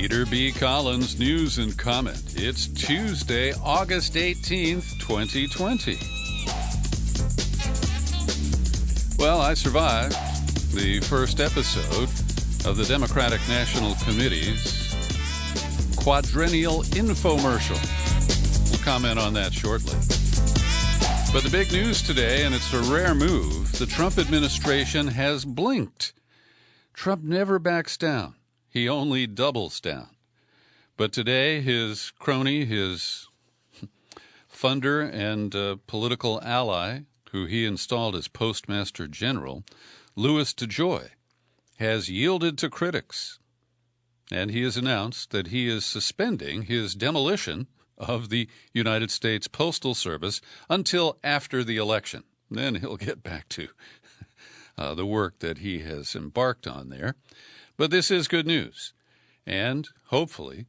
Peter B. Collins, news and comment. It's Tuesday, August 18th, 2020. Well, I survived the first episode of the Democratic National Committee's quadrennial infomercial. We'll comment on that shortly. But the big news today, and it's a rare move, the Trump administration has blinked. Trump never backs down. He only doubles down. But today, his crony, his funder and political ally, who he installed as Postmaster General, DeJoy, has yielded to critics. And he has announced that he is suspending his demolition of the United States Postal Service until after the election. Then he'll get back to the work that he has embarked on there. But this is good news, and hopefully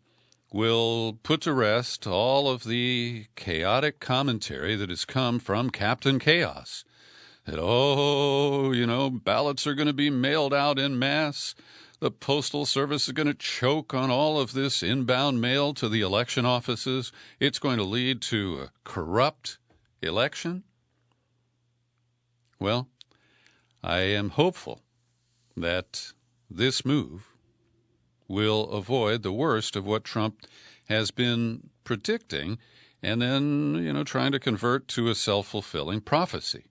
will put to rest all of the chaotic commentary that has come from Captain Chaos. That, ballots are going to be mailed out en masse. The Postal Service is going to choke on all of this inbound mail to the election offices. It's going to lead to a corrupt election. Well, I am hopeful that this move will avoid the worst of what Trump has been predicting and then, trying to convert to a self-fulfilling prophecy.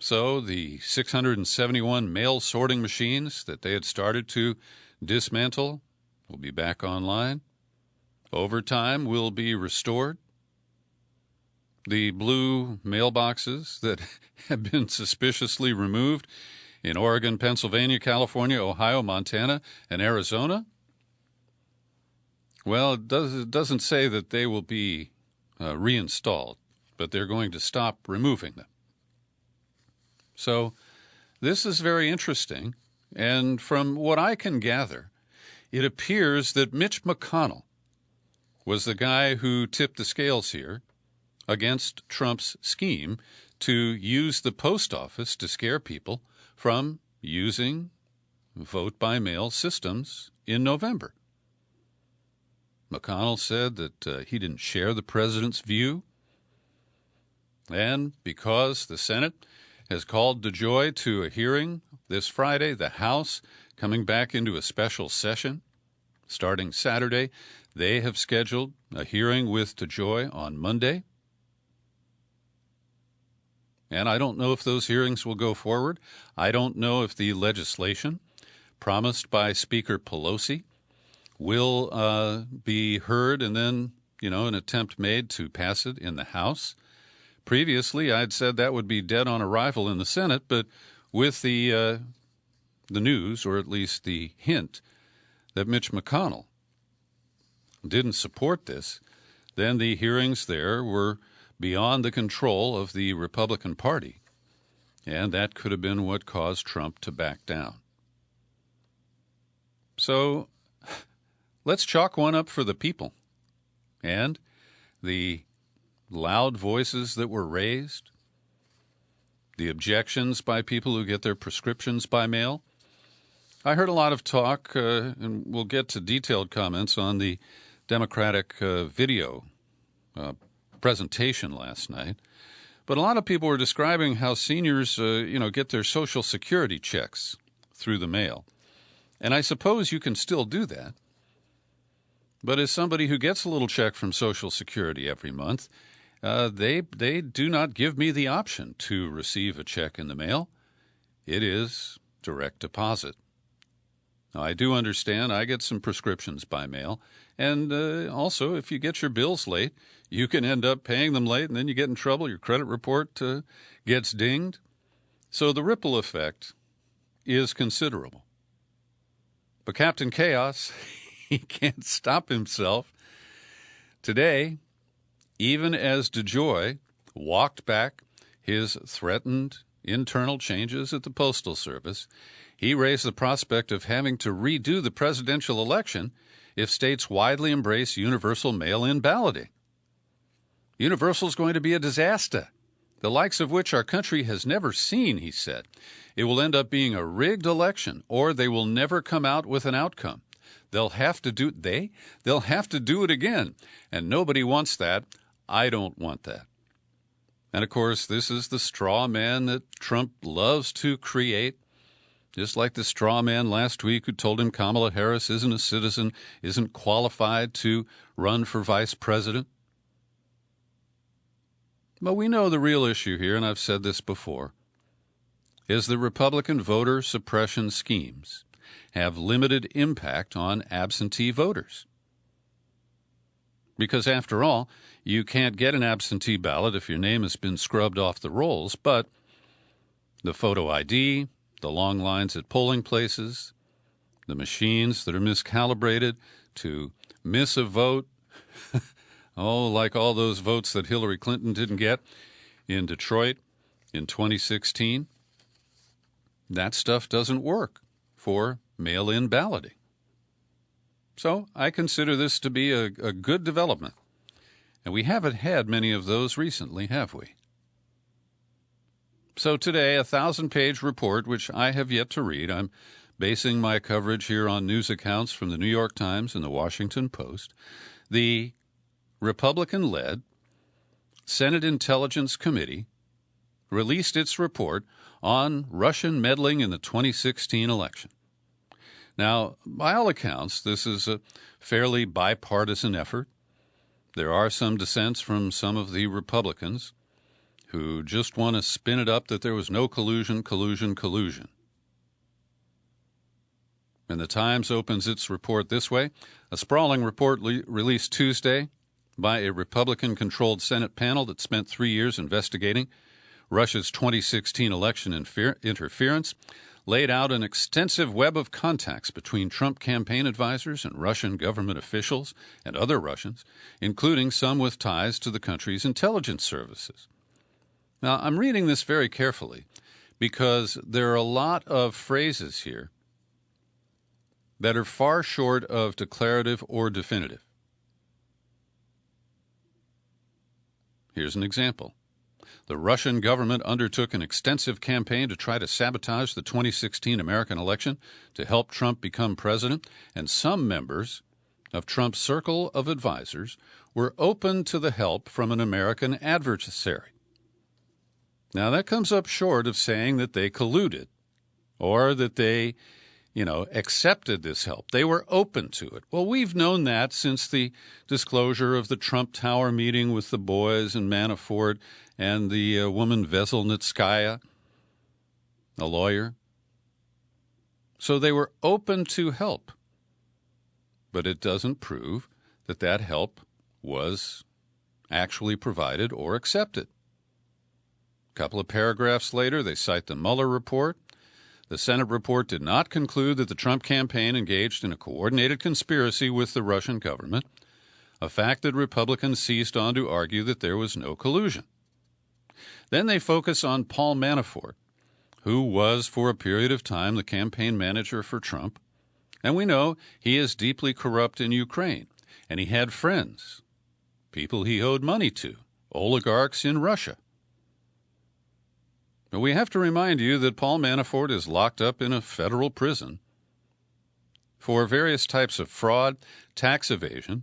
So the 671 mail sorting machines that they had started to dismantle will be back online. Overtime will be restored. The blue mailboxes that have been suspiciously removed in Oregon, Pennsylvania, California, Ohio, Montana, and Arizona? Well, it doesn't say that they will be reinstalled, but they're going to stop removing them. So this is very interesting, and from what I can gather, it appears that Mitch McConnell was the guy who tipped the scales here against Trump's scheme to use the post office to scare people from using vote-by-mail systems in November. McConnell said that he didn't share the president's view, and because the Senate has called DeJoy to a hearing this Friday, the House coming back into a special session starting Saturday, they have scheduled a hearing with DeJoy on Monday. And I don't know if those hearings will go forward. I don't know if the legislation promised by Speaker Pelosi will be heard and then, an attempt made to pass it in the House. Previously, I'd said that would be dead on arrival in the Senate, but with the news, or at least the hint, that Mitch McConnell didn't support this, then the hearings there were beyond the control of the Republican Party, and that could have been what caused Trump to back down. So let's chalk one up for the people and the loud voices that were raised, the objections by people who get their prescriptions by mail. I heard a lot of talk, and we'll get to detailed comments on the Democratic video presentation last night, but a lot of people were describing how seniors, get their Social Security checks through the mail. And I suppose you can still do that. But as somebody who gets a little check from Social Security every month, they do not give me the option to receive a check in the mail. It is direct deposit. Now, I do understand I get some prescriptions by mail, and also if you get your bills late, you can end up paying them late, and then you get in trouble. Your credit report gets dinged. So the ripple effect is considerable. But Captain Chaos, he can't stop himself. Today, even as DeJoy walked back his threatened internal changes at the Postal Service, he raised the prospect of having to redo the presidential election if states widely embrace universal mail-in balloting. Universal is going to be a disaster. the likes of which our country has never seen, he said. It will end up being a rigged election, or they will never come out with an outcome. They'll have to do it again, and nobody wants that. I don't want that. And, of course, this is the straw man that Trump loves to create, just like the straw man last week who told him Kamala Harris isn't a citizen, isn't qualified to run for vice president. But we know the real issue here, and I've said this before, is that Republican voter suppression schemes have limited impact on absentee voters. Because, after all, you can't get an absentee ballot if your name has been scrubbed off the rolls, but the photo ID, the long lines at polling places, the machines that are miscalibrated to miss a vote, oh, like all those votes that Hillary Clinton didn't get in Detroit in 2016, that stuff doesn't work for mail-in balloting. So I consider this to be a good development. And we haven't had many of those recently, have we? So today, a 1,000-page report, which I have yet to read. I'm basing my coverage here on news accounts from the New York Times and the Washington Post. The Republican-led Senate Intelligence Committee released its report on Russian meddling in the 2016 election. Now, by all accounts, this is a fairly bipartisan effort. There are some dissents from some of the Republicans who just want to spin it up that there was no collusion. And the Times opens its report this way. A sprawling report released Tuesday by a Republican-controlled Senate panel that spent 3 years investigating Russia's 2016 election interference laid out an extensive web of contacts between Trump campaign advisors and Russian government officials and other Russians, including some with ties to the country's intelligence services. Now, I'm reading this very carefully because there are a lot of phrases here that are far short of declarative or definitive. Here's an example. The Russian government undertook an extensive campaign to try to sabotage the 2016 American election to help Trump become president, and some members of Trump's circle of advisors were open to the help from an American adversary. Now, that comes up short of saying that they colluded or that they, accepted this help. They were open to it. Well, we've known that since the disclosure of the Trump Tower meeting with the boys and Manafort and the woman Veselnitskaya, a lawyer. So they were open to help. But it doesn't prove that that help was actually provided or accepted. A couple of paragraphs later, they cite the Mueller report. The Senate report did not conclude that the Trump campaign engaged in a coordinated conspiracy with the Russian government, a fact that Republicans seized on to argue that there was no collusion. Then they focus on Paul Manafort, who was for a period of time the campaign manager for Trump. And we know he is deeply corrupt in Ukraine, and he had friends, people he owed money to, oligarchs in Russia. But we have to remind you that Paul Manafort is locked up in a federal prison for various types of fraud, tax evasion,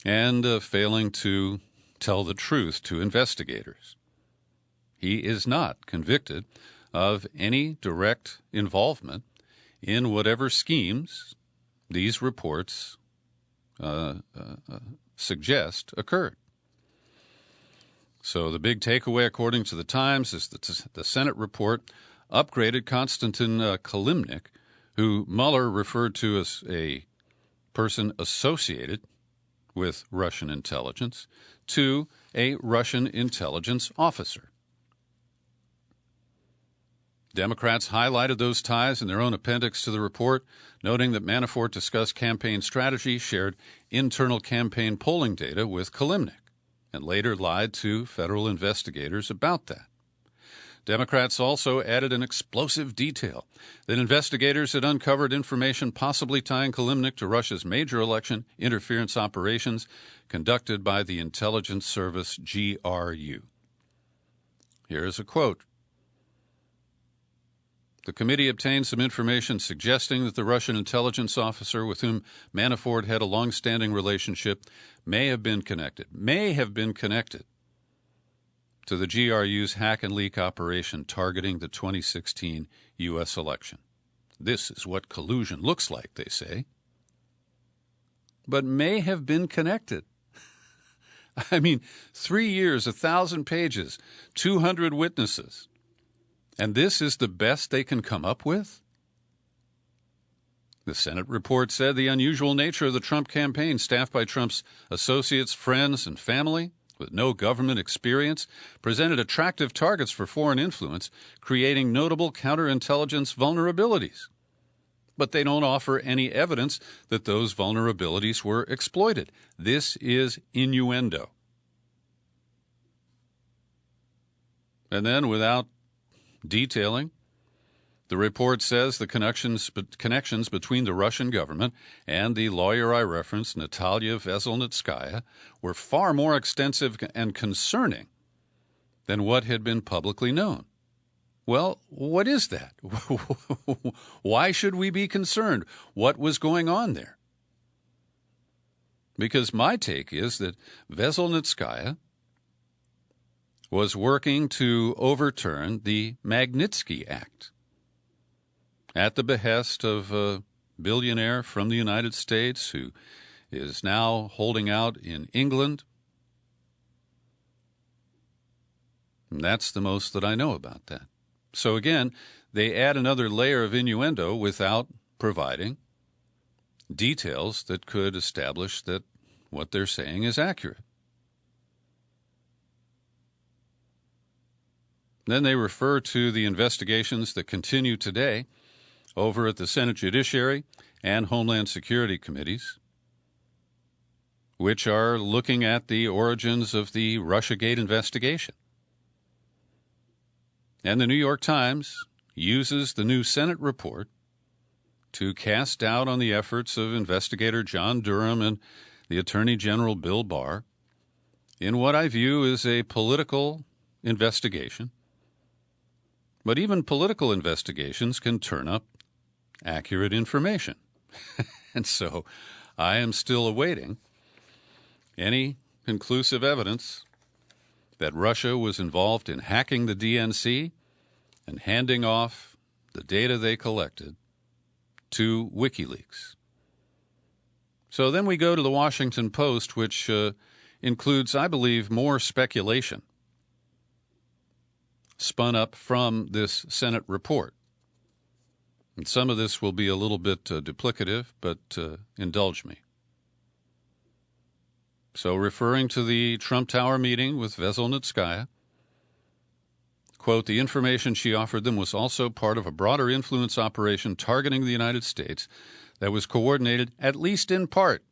and failing to tell the truth to investigators. He is not convicted of any direct involvement in whatever schemes these reports suggest occurred. So the big takeaway, according to the Times, is that the Senate report upgraded Konstantin Kilimnik, who Mueller referred to as a person associated with Russian intelligence, to a Russian intelligence officer. Democrats highlighted those ties in their own appendix to the report, noting that Manafort discussed campaign strategy, shared internal campaign polling data with Kilimnik, and later lied to federal investigators about that. Democrats also added an explosive detail that investigators had uncovered information possibly tying Kilimnik to Russia's major election interference operations conducted by the intelligence service GRU. Here is a quote. The committee obtained some information suggesting that the Russian intelligence officer with whom Manafort had a long-standing relationship may have been connected to the GRU's hack and leak operation targeting the 2016 U.S. election. This is what collusion looks like, they say. But may have been connected. I mean, 3 years, 1,000 pages, 200 witnesses. And this is the best they can come up with? The Senate report said the unusual nature of the Trump campaign, staffed by Trump's associates, friends, and family, with no government experience, presented attractive targets for foreign influence, creating notable counterintelligence vulnerabilities. But they don't offer any evidence that those vulnerabilities were exploited. This is innuendo. And then, without detailing, the report says the connections between the Russian government and the lawyer I referenced, Natalia Veselnitskaya, were far more extensive and concerning than what had been publicly known. Well, what is that? Why should we be concerned? What was going on there? Because my take is that Veselnitskaya was working to overturn the Magnitsky Act at the behest of a billionaire from the United States who is now holding out in England. And that's the most that I know about that. So again, they add another layer of innuendo without providing details that could establish that what they're saying is accurate. Then they refer to the investigations that continue today over at the Senate Judiciary and Homeland Security Committees, which are looking at the origins of the Russiagate investigation. And the New York Times uses the new Senate report to cast doubt on the efforts of investigator John Durham and the Attorney General Bill Barr in what I view as a political investigation. But even political investigations can turn up accurate information. And so I am still awaiting any conclusive evidence that Russia was involved in hacking the DNC and handing off the data they collected to WikiLeaks. So then we go to the Washington Post, which includes, I believe, more speculation spun up from this Senate report. And some of this will be a little bit duplicative, but indulge me. So referring to the Trump Tower meeting with Veselnitskaya, quote, the information she offered them was also part of a broader influence operation targeting the United States that was coordinated, at least in part,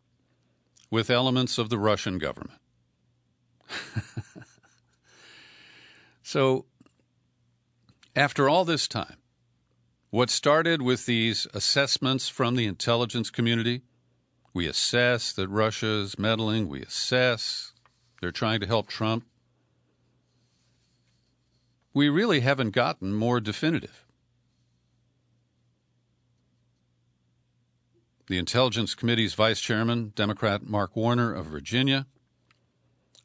with elements of the Russian government. So, after all this time, what started with these assessments from the intelligence community, we assess that Russia is meddling, we assess they're trying to help Trump, we really haven't gotten more definitive. The Intelligence Committee's Vice Chairman, Democrat Mark Warner of Virginia,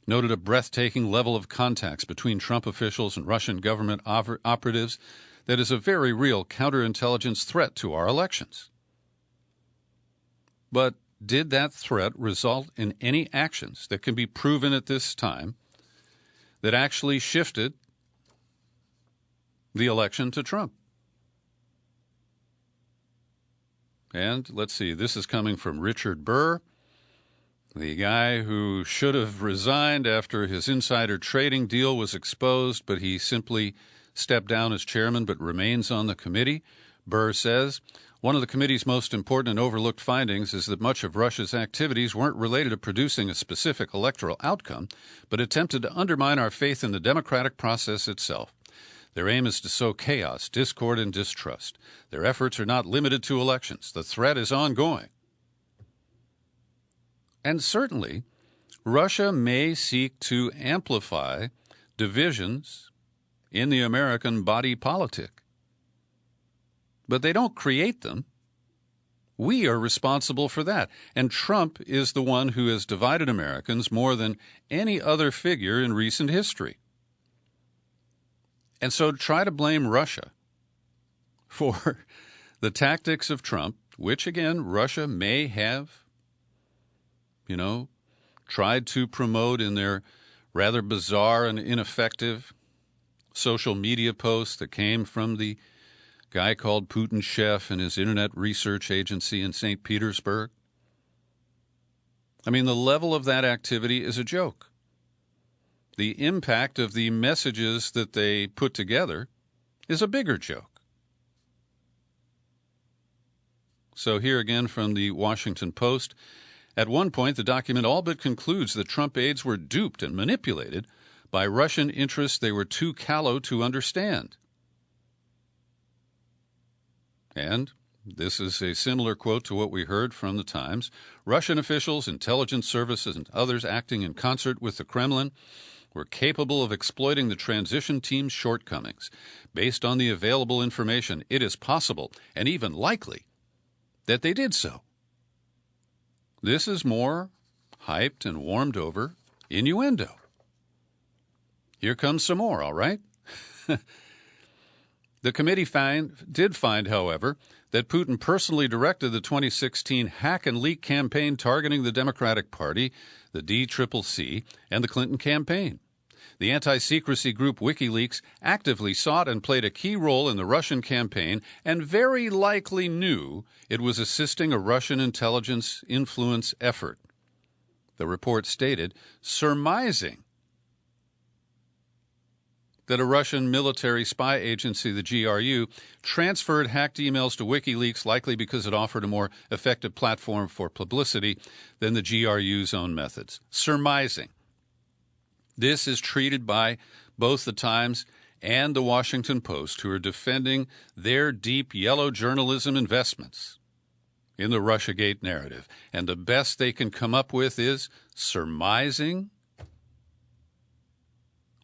noted a breathtaking level of contacts between Trump officials and Russian government operatives that is a very real counterintelligence threat to our elections. But did that threat result in any actions that can be proven at this time that actually shifted the election to Trump? And let's see, this is coming from Richard Burr, the guy who should have resigned after his insider trading deal was exposed, but he simply stepped down as chairman but remains on the committee. Burr says, one of the committee's most important and overlooked findings is that much of Russia's activities weren't related to producing a specific electoral outcome, but attempted to undermine our faith in the democratic process itself. Their aim is to sow chaos, discord, and distrust. Their efforts are not limited to elections. The threat is ongoing. And certainly, Russia may seek to amplify divisions in the American body politic. But they don't create them. We are responsible for that. And Trump is the one who has divided Americans more than any other figure in recent history. And so try to blame Russia for the tactics of Trump, which, again, Russia may have, tried to promote in their rather bizarre and ineffective social media posts that came from the guy called Putin Chef and his internet research agency in St. Petersburg. I mean, the level of that activity is a joke. The impact of the messages that they put together is a bigger joke. So here again from the Washington Post. At one point, the document all but concludes that Trump aides were duped and manipulated by Russian interests they were too callow to understand. And this is a similar quote to what we heard from the Times. Russian officials, intelligence services, and others acting in concert with the Kremlin were capable of exploiting the transition team's shortcomings. Based on the available information, it is possible, and even likely, that they did so. This is more hyped and warmed over innuendo. Here comes some more, all right? The committee did find, however, that Putin personally directed the 2016 hack and leak campaign targeting the Democratic Party, the DCCC, and the Clinton campaign. The anti-secrecy group WikiLeaks actively sought and played a key role in the Russian campaign and very likely knew it was assisting a Russian intelligence influence effort. The report stated, surmising that a Russian military spy agency, the GRU, transferred hacked emails to WikiLeaks likely because it offered a more effective platform for publicity than the GRU's own methods. Surmising. This is treated by both the Times and the Washington Post, who are defending their deep yellow journalism investments in the Russiagate narrative. And the best they can come up with is surmising,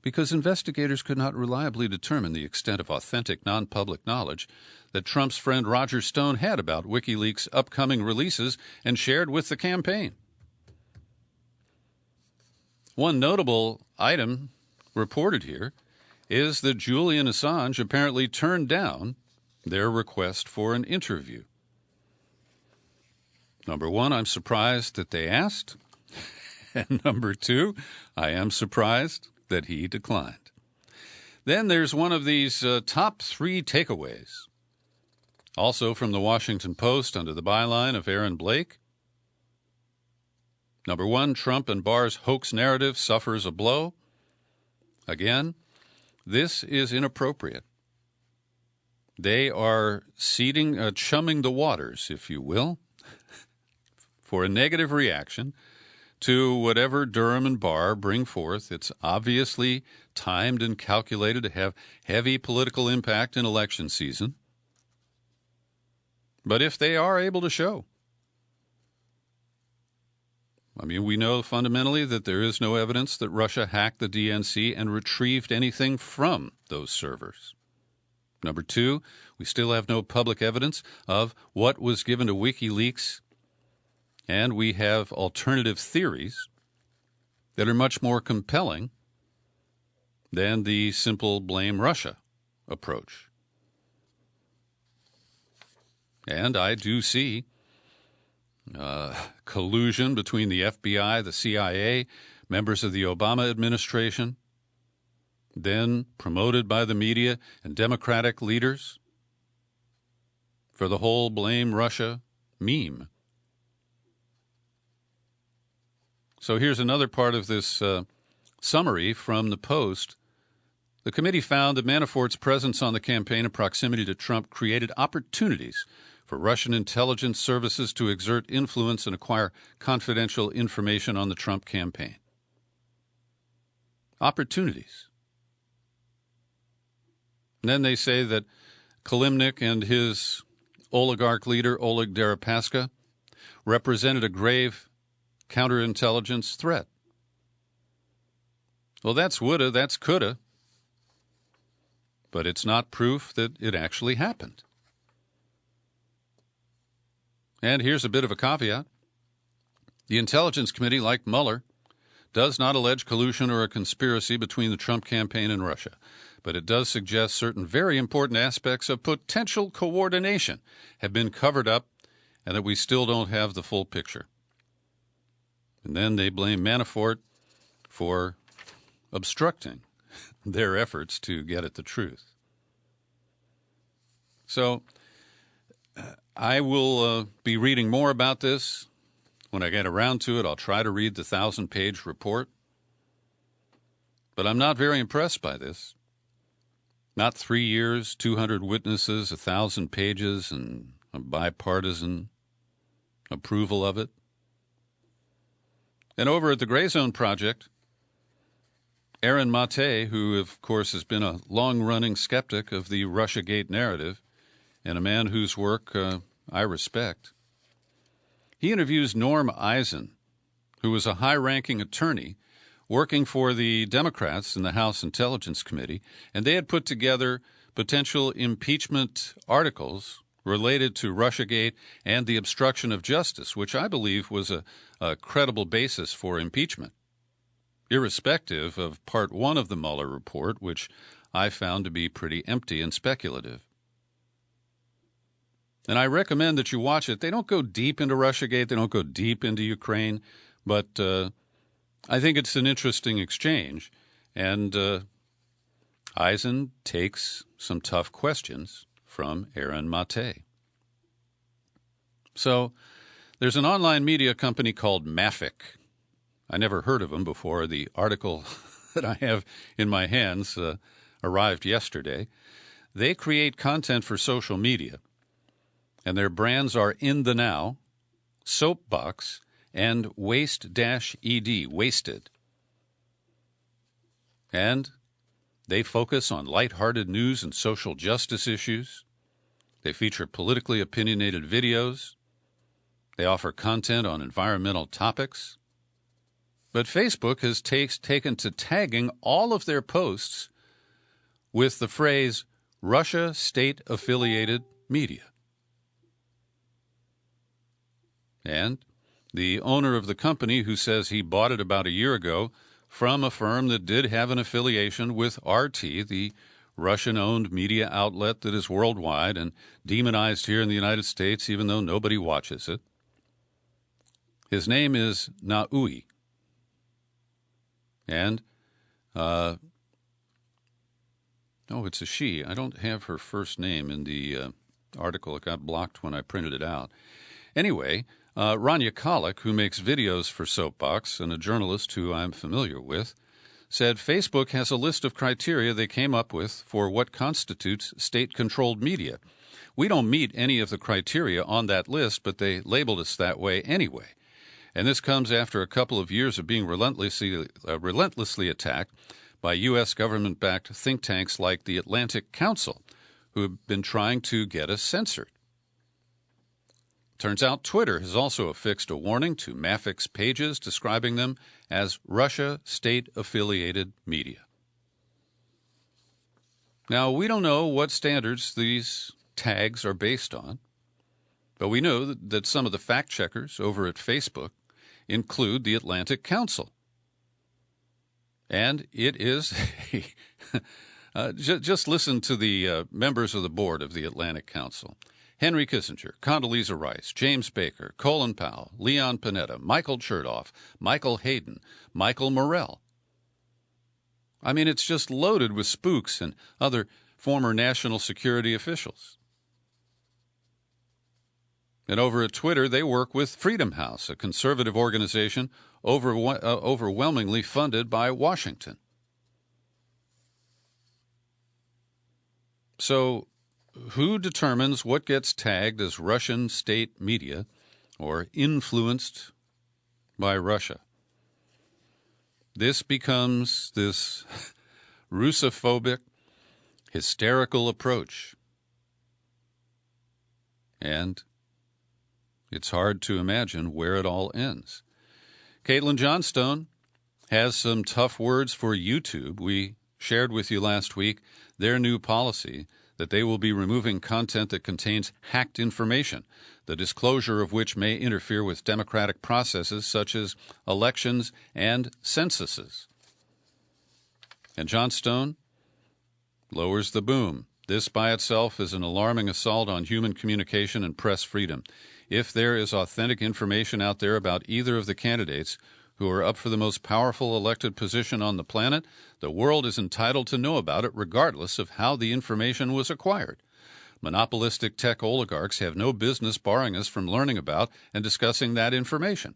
because investigators could not reliably determine the extent of authentic non-public knowledge that Trump's friend Roger Stone had about WikiLeaks' upcoming releases and shared with the campaign. One notable item reported here is that Julian Assange apparently turned down their request for an interview. Number one, I'm surprised that they asked. And number two, I am surprised that he declined. Then there's one of these top three takeaways, also from the Washington Post under the byline of Aaron Blake. Number one, Trump and Barr's hoax narrative suffers a blow. Again, this is inappropriate. They are chumming the waters, if you will, for a negative reaction to whatever Durham and Barr bring forth. It's obviously timed and calculated to have heavy political impact in election season. But if they are able to show, we know fundamentally that there is no evidence that Russia hacked the DNC and retrieved anything from those servers. Number two, we still have no public evidence of what was given to WikiLeaks, and we have alternative theories that are much more compelling than the simple blame Russia approach. And I do see collusion between the FBI, the CIA, members of the Obama administration, then promoted by the media and Democratic leaders for the whole blame Russia meme. So here's another part of this summary from the Post. The committee found that Manafort's presence on the campaign and proximity to Trump created opportunities for Russian intelligence services to exert influence and acquire confidential information on the Trump campaign. Opportunities. And then they say that Kilimnik and his oligarch leader, Oleg Deripaska, represented a grave counterintelligence threat. Well, that's woulda, that's coulda. but it's not proof that it actually happened. And here's a bit of a caveat. The Intelligence Committee, like Mueller, does not allege collusion or a conspiracy between the Trump campaign and Russia, but it does suggest certain very important aspects of potential coordination have been covered up and that we still don't have the full picture. And then they blame Manafort for obstructing their efforts to get at the truth. So I will be reading more about this. When I get around to it, I'll try to read the 1,000-page report. But I'm not very impressed by this. Not 3 years, 200 witnesses, 1,000 pages, and a bipartisan approval of it. And over at the Gray Zone Project, Aaron Mate, who, of course, has been a long-running skeptic of the Russiagate narrative and a man whose work I respect, he interviews Norm Eisen, who was a high-ranking attorney working for the Democrats in the House Intelligence Committee, and they had put together potential impeachment articles related to Russiagate and the obstruction of justice, which I believe was a credible basis for impeachment, irrespective of Part 1 of the Mueller report, which I found to be pretty empty and speculative. And I recommend that you watch it. They don't go deep into Russiagate. They don't go deep into Ukraine. But I think it's an interesting exchange. And Eisen takes some tough questions from Aaron Mate. So there's an online media company called Mafic. I never heard of them before. The article that I have in my hands arrived yesterday. They create content for social media. And their brands are In the Now, Soapbox, and Waste-ED, Wasted. And they focus on lighthearted news and social justice issues. They feature politically opinionated videos. They offer content on environmental topics. But Facebook has taken to tagging all of their posts with the phrase Russia state-affiliated media. And the owner of the company, who says he bought it about a year ago from a firm that did have an affiliation with RT, the Russian-owned media outlet that is worldwide and demonized here in the United States, even though nobody watches it. His name is Naui. And, it's a she. I don't have her first name in the article. It got blocked when I printed it out. Anyway, Rania Kalik, who makes videos for Soapbox and a journalist who I'm familiar with, said Facebook has a list of criteria they came up with for what constitutes state-controlled media. We don't meet any of the criteria on that list, but they labeled us that way anyway. And this comes after a couple of years of being relentlessly attacked by U.S. government-backed think tanks like the Atlantic Council, who have been trying to get us censored. Turns out Twitter has also affixed a warning to Mafic's pages describing them as Russia state-affiliated media. Now, we don't know what standards these tags are based on, but we know that some of the fact-checkers over at Facebook include the Atlantic Council. And it is just listen to the members of the board of the Atlantic Council. Henry Kissinger, Condoleezza Rice, James Baker, Colin Powell, Leon Panetta, Michael Chertoff, Michael Hayden, Michael Morrell. I mean, it's just loaded with spooks and other former national security officials. And over at Twitter, they work with Freedom House, a conservative organization overwhelmingly funded by Washington. So, who determines what gets tagged as Russian state media or influenced by Russia? This becomes this Russophobic, hysterical approach. And it's hard to imagine where it all ends. Caitlin Johnstone has some tough words for YouTube. We shared with you last week their new policy that they will be removing content that contains hacked information, the disclosure of which may interfere with democratic processes such as elections and censuses. And Johnstone lowers the boom. This by itself is an alarming assault on human communication and press freedom. If there is authentic information out there about either of the candidates who are up for the most powerful elected position on the planet, the world is entitled to know about it regardless of how the information was acquired. Monopolistic tech oligarchs have no business barring us from learning about and discussing that information.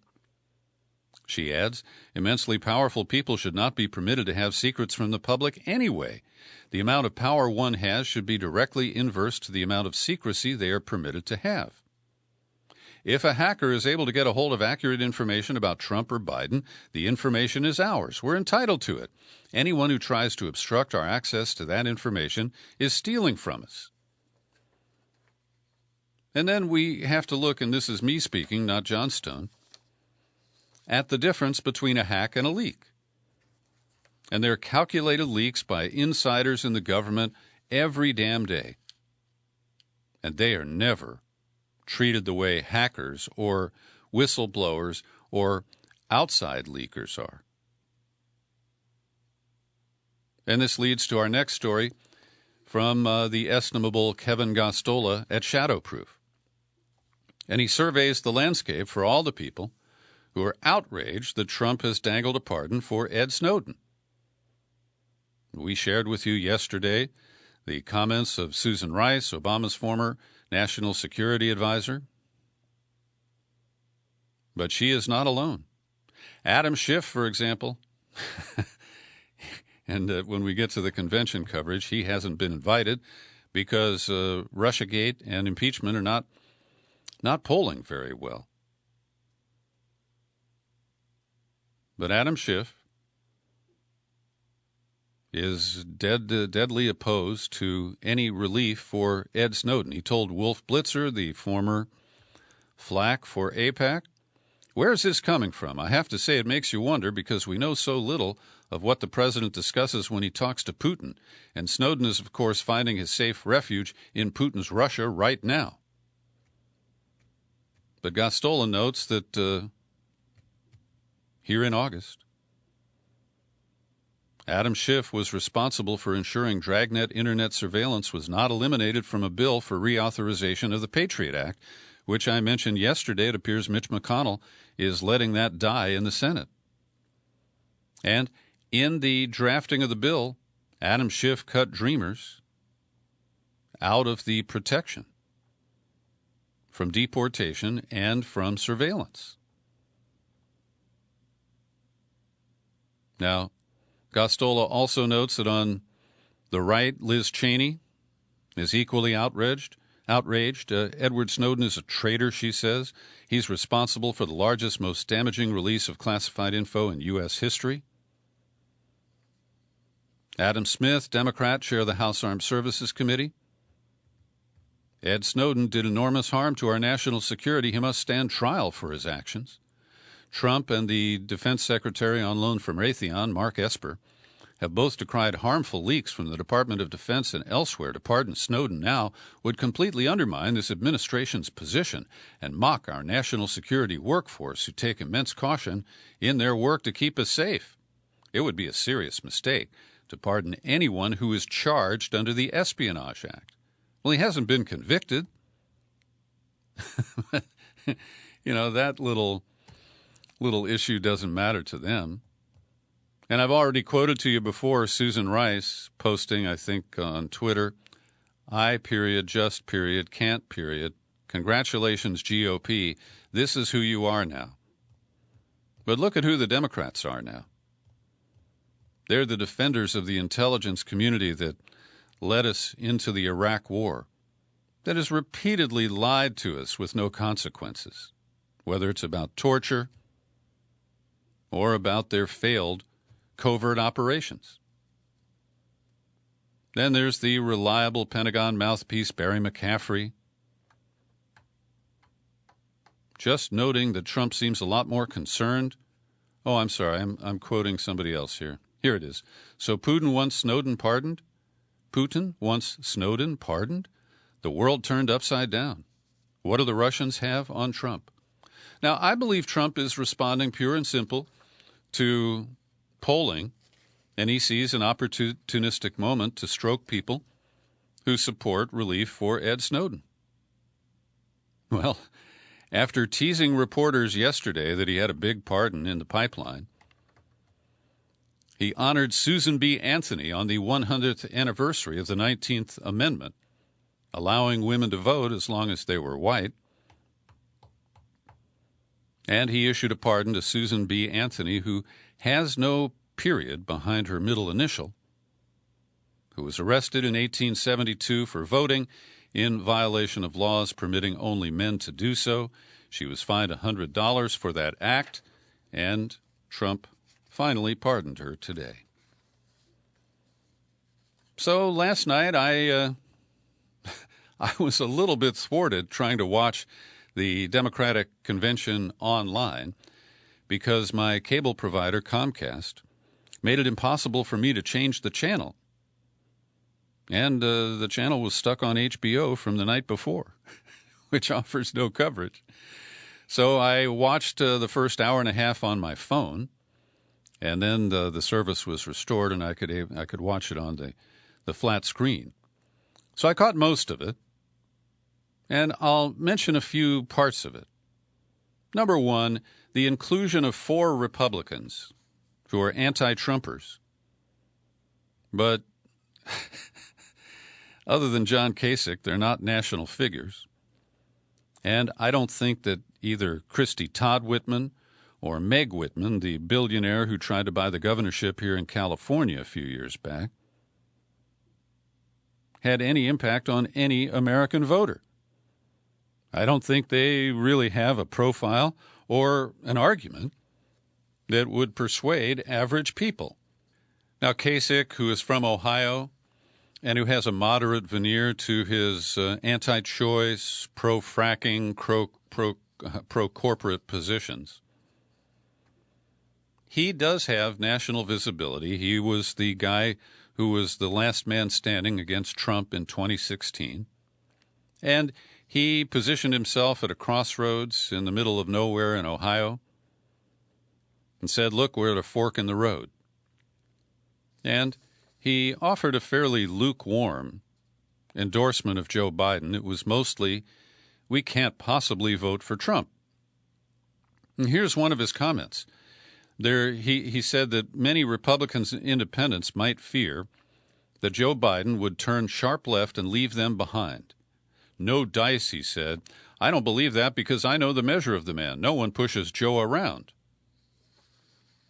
She adds, immensely powerful people should not be permitted to have secrets from the public anyway. The amount of power one has should be directly inverse to the amount of secrecy they are permitted to have. If a hacker is able to get a hold of accurate information about Trump or Biden, the information is ours. We're entitled to it. Anyone who tries to obstruct our access to that information is stealing from us. And then we have to look, and this is me speaking, not Johnstone, at the difference between a hack and a leak. And there are calculated leaks by insiders in the government every damn day. And they are never treated the way hackers or whistleblowers or outside leakers are. And this leads to our next story from the estimable Kevin Gosztola at Shadowproof. And he surveys the landscape for all the people who are outraged that Trump has dangled a pardon for Ed Snowden. We shared with you yesterday the comments of Susan Rice, Obama's former national security advisor. But she is not alone. Adam Schiff, for example, and when we get to the convention coverage, he hasn't been invited because Russiagate and impeachment are not polling very well. But Adam Schiff is deadly opposed to any relief for Ed Snowden. He told Wolf Blitzer, the former flack for AIPAC, "Where is this coming from? I have to say it makes you wonder because we know so little of what the president discusses when he talks to Putin, and Snowden is, of course, finding his safe refuge in Putin's Russia right now." But Gosztola notes that here in August, Adam Schiff was responsible for ensuring Dragnet Internet surveillance was not eliminated from a bill for reauthorization of the Patriot Act, which I mentioned yesterday. It appears Mitch McConnell is letting that die in the Senate. And in the drafting of the bill, Adam Schiff cut Dreamers out of the protection from deportation and from surveillance. Now, Gosztola also notes that on the right, Liz Cheney is equally outraged. Edward Snowden is a traitor, she says. He's responsible for the largest, most damaging release of classified info in U.S. history. Adam Smith, Democrat, chair of the House Armed Services Committee. Ed Snowden did enormous harm to our national security. He must stand trial for his actions. Trump and the Defense Secretary on loan from Raytheon, Mark Esper, have both decried harmful leaks from the Department of Defense and elsewhere. To pardon Snowden now would completely undermine this administration's position and mock our national security workforce who take immense caution in their work to keep us safe. It would be a serious mistake to pardon anyone who is charged under the Espionage Act. Well, he hasn't been convicted. That little issue doesn't matter to them. And I've already quoted to you before Susan Rice posting, I think, on Twitter, can't, congratulations, GOP. This is who you are now. But look at who the Democrats are now. They're the defenders of the intelligence community that led us into the Iraq War, that has repeatedly lied to us with no consequences, whether it's about torture or about their failed covert operations. Then there's the reliable Pentagon mouthpiece, Barry McCaffrey, just noting that Trump seems a lot more concerned. Oh, I'm sorry, I'm quoting somebody else here. Here it is. So Putin wants Snowden pardoned? Putin wants Snowden pardoned? The world turned upside down. What do the Russians have on Trump? Now, I believe Trump is responding pure and simple to polling, and he sees an opportunistic moment to stroke people who support relief for Ed Snowden. Well, after teasing reporters yesterday that he had a big pardon in the pipeline, he honored Susan B. Anthony on the 100th anniversary of the 19th Amendment, allowing women to vote as long as they were white. And he issued a pardon to Susan B. Anthony, who has no period behind her middle initial, who was arrested in 1872 for voting in violation of laws permitting only men to do so. She was fined $100 for that act, and Trump finally pardoned her today. So last night I was a little bit thwarted trying to watch the Democratic convention online because my cable provider, Comcast, made it impossible for me to change the channel. And the channel was stuck on HBO from the night before, which offers no coverage. So I watched the first hour and a half on my phone, and then the service was restored, and I could watch it on the flat screen. So I caught most of it, and I'll mention a few parts of it. Number one, the inclusion of 4 Republicans who are anti-Trumpers. But other than John Kasich, they're not national figures. And I don't think that either Christy Todd Whitman or Meg Whitman, the billionaire who tried to buy the governorship here in California a few years back, had any impact on any American voter. I don't think they really have a profile or an argument that would persuade average people. Now, Kasich, who is from Ohio and who has a moderate veneer to his anti-choice, pro-fracking, pro-corporate positions, he does have national visibility. He was the guy who was the last man standing against Trump in 2016. And he positioned himself at a crossroads in the middle of nowhere in Ohio and said, look, we're at a fork in the road. And he offered a fairly lukewarm endorsement of Joe Biden. It was mostly, we can't possibly vote for Trump. And here's one of his comments. He said that many Republicans and independents might fear that Joe Biden would turn sharp left and leave them behind. No dice, he said. I don't believe that because I know the measure of the man. No one pushes Joe around.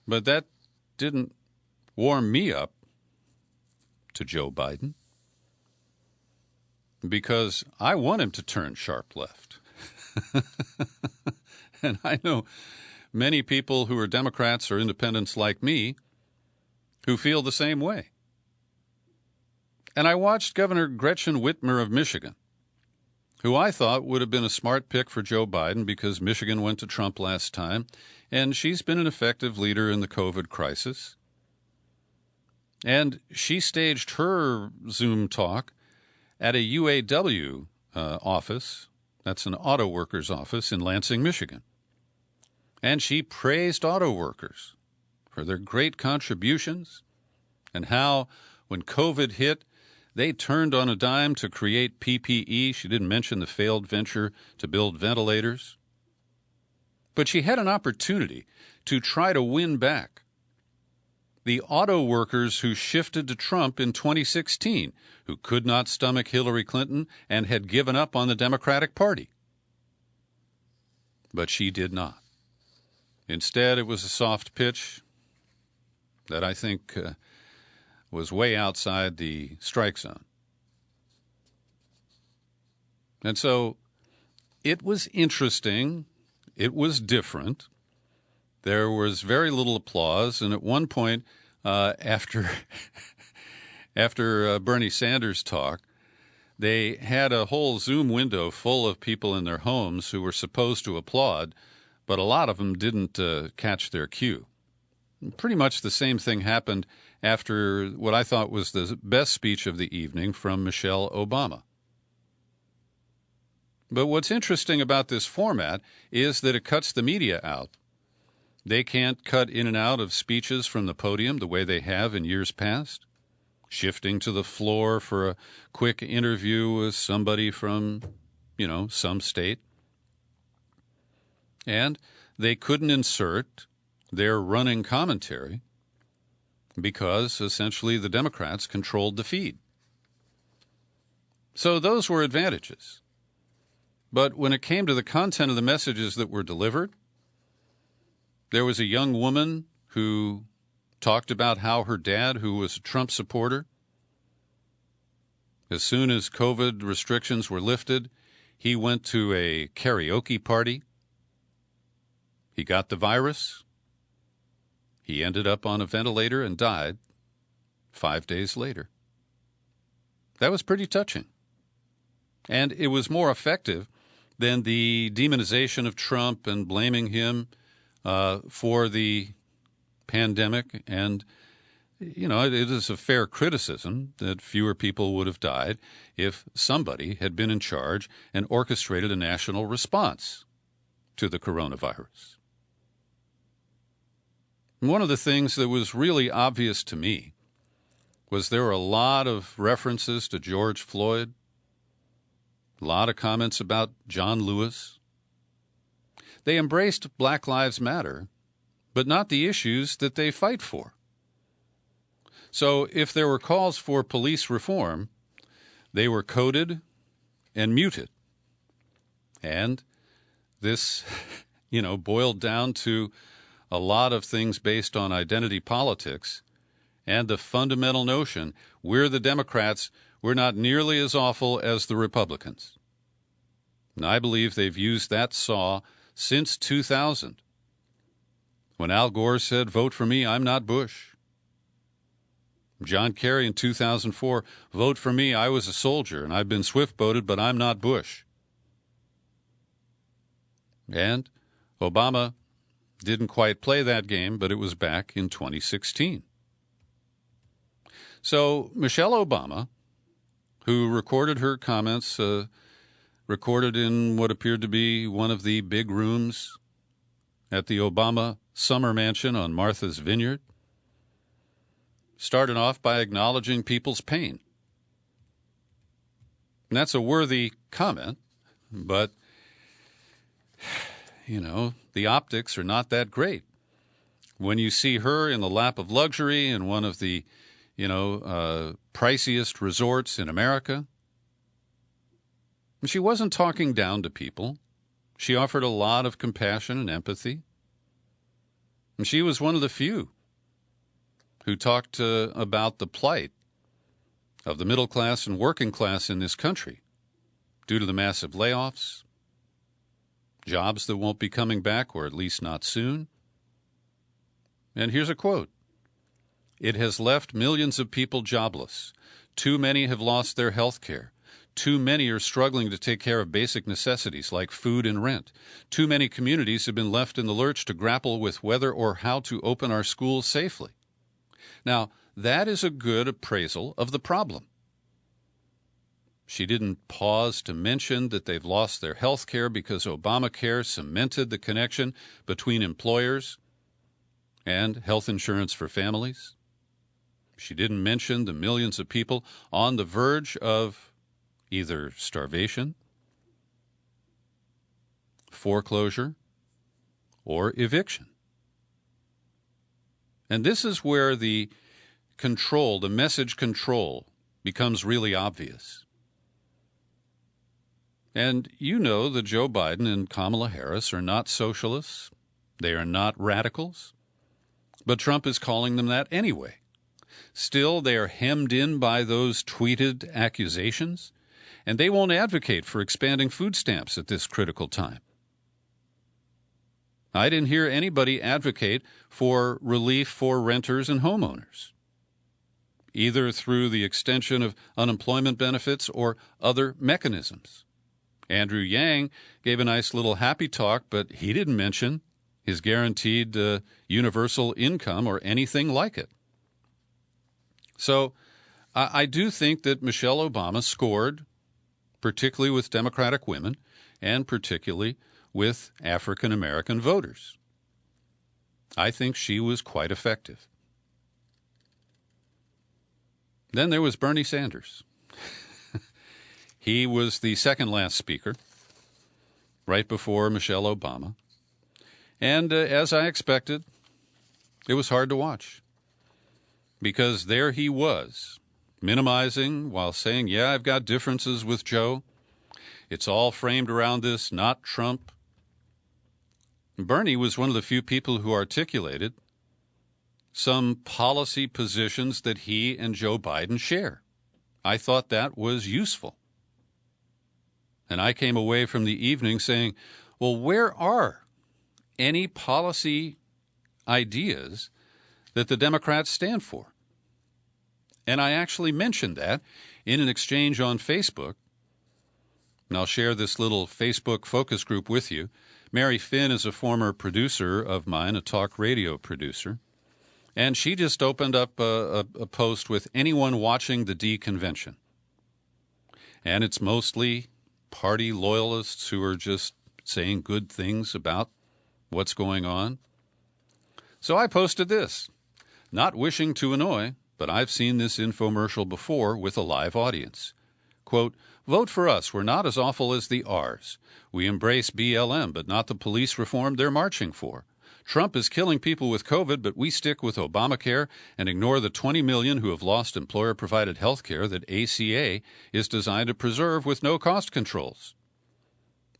But that didn't warm me up to Joe Biden because I want him to turn sharp left. And I know many people who are Democrats or independents like me who feel the same way. And I watched Governor Gretchen Whitmer of Michigan, who I thought would have been a smart pick for Joe Biden because Michigan went to Trump last time, and she's been an effective leader in the COVID crisis. And she staged her Zoom talk at a UAW office, that's an auto workers office in Lansing, Michigan. And she praised auto workers for their great contributions and how when COVID hit, they turned on a dime to create PPE. She didn't mention the failed venture to build ventilators. But she had an opportunity to try to win back the auto workers who shifted to Trump in 2016, who could not stomach Hillary Clinton and had given up on the Democratic Party. But she did not. Instead, it was a soft pitch that I think was way outside the strike zone. And so it was interesting. It was different. There was very little applause. And at one point, after Bernie Sanders' talk, they had a whole Zoom window full of people in their homes who were supposed to applaud, but a lot of them didn't catch their cue. Pretty much the same thing happened after what I thought was the best speech of the evening from Michelle Obama. But what's interesting about this format is that it cuts the media out. They can't cut in and out of speeches from the podium the way they have in years past, shifting to the floor for a quick interview with somebody from, some state. And they couldn't insert their running commentary because essentially the Democrats controlled the feed. So those were advantages. But when it came to the content of the messages that were delivered, there was a young woman who talked about how her dad, who was a Trump supporter, as soon as COVID restrictions were lifted, he went to a karaoke party. He got the virus. He ended up on a ventilator and died 5 days later. That was pretty touching. And it was more effective than the demonization of Trump and blaming him for the pandemic. And, it is a fair criticism that fewer people would have died if somebody had been in charge and orchestrated a national response to the coronavirus. One of the things that was really obvious to me was there were a lot of references to George Floyd, a lot of comments about John Lewis. They embraced Black Lives Matter, but not the issues that they fight for. So if there were calls for police reform, they were coded and muted. And this, boiled down to a lot of things based on identity politics and the fundamental notion we're the Democrats, we're not nearly as awful as the Republicans. And I believe they've used that saw since 2000, when Al Gore said, "Vote for me, I'm not Bush." John Kerry in 2004, "Vote for me, I was a soldier, and I've been swift-boated, but I'm not Bush." And Obama didn't quite play that game, but it was back in 2016. So Michelle Obama, who recorded her comments, recorded in what appeared to be one of the big rooms at the Obama summer mansion on Martha's Vineyard, started off by acknowledging people's pain. And that's a worthy comment, but the optics are not that great. When you see her in the lap of luxury in one of the, priciest resorts in America, and she wasn't talking down to people. She offered a lot of compassion and empathy. And she was one of the few who talked about the plight of the middle class and working class in this country due to the massive layoffs, jobs that won't be coming back, or at least not soon. And here's a quote. "It has left millions of people jobless. Too many have lost their health care. Too many are struggling to take care of basic necessities like food and rent. Too many communities have been left in the lurch to grapple with whether or how to open our schools safely." Now, that is a good appraisal of the problem. She didn't pause to mention that they've lost their health care because Obamacare cemented the connection between employers and health insurance for families. She didn't mention the millions of people on the verge of either starvation, foreclosure, or eviction. And this is where the message control, becomes really obvious. And that Joe Biden and Kamala Harris are not socialists. They are not radicals. But Trump is calling them that anyway. Still, they are hemmed in by those tweeted accusations, and they won't advocate for expanding food stamps at this critical time. I didn't hear anybody advocate for relief for renters and homeowners, either through the extension of unemployment benefits or other mechanisms. Andrew Yang gave a nice little happy talk, but he didn't mention his guaranteed universal income or anything like it. So I do think that Michelle Obama scored, particularly with Democratic women and particularly with African American voters. I think she was quite effective. Then there was Bernie Sanders. He was the second last speaker, right before Michelle Obama. And as I expected, it was hard to watch. Because there he was, minimizing while saying, yeah, I've got differences with Joe. It's all framed around this, not Trump. Bernie was one of the few people who articulated some policy positions that he and Joe Biden share. I thought that was useful. And I came away from the evening saying, well, where are any policy ideas that the Democrats stand for? And I actually mentioned that in an exchange on Facebook. And I'll share this little Facebook focus group with you. Mary Finn is a former producer of mine, a talk radio producer. And she just opened up a post with anyone watching the D convention. And it's mostly party loyalists who are just saying good things about what's going on. So I posted this, not wishing to annoy, but I've seen this infomercial before with a live audience. Quote, vote for us. We're not as awful as the R's. We embrace BLM, but not the police reform they're marching for. Trump is killing people with COVID, but we stick with Obamacare and ignore the 20 million who have lost employer-provided health care that ACA is designed to preserve with no cost controls.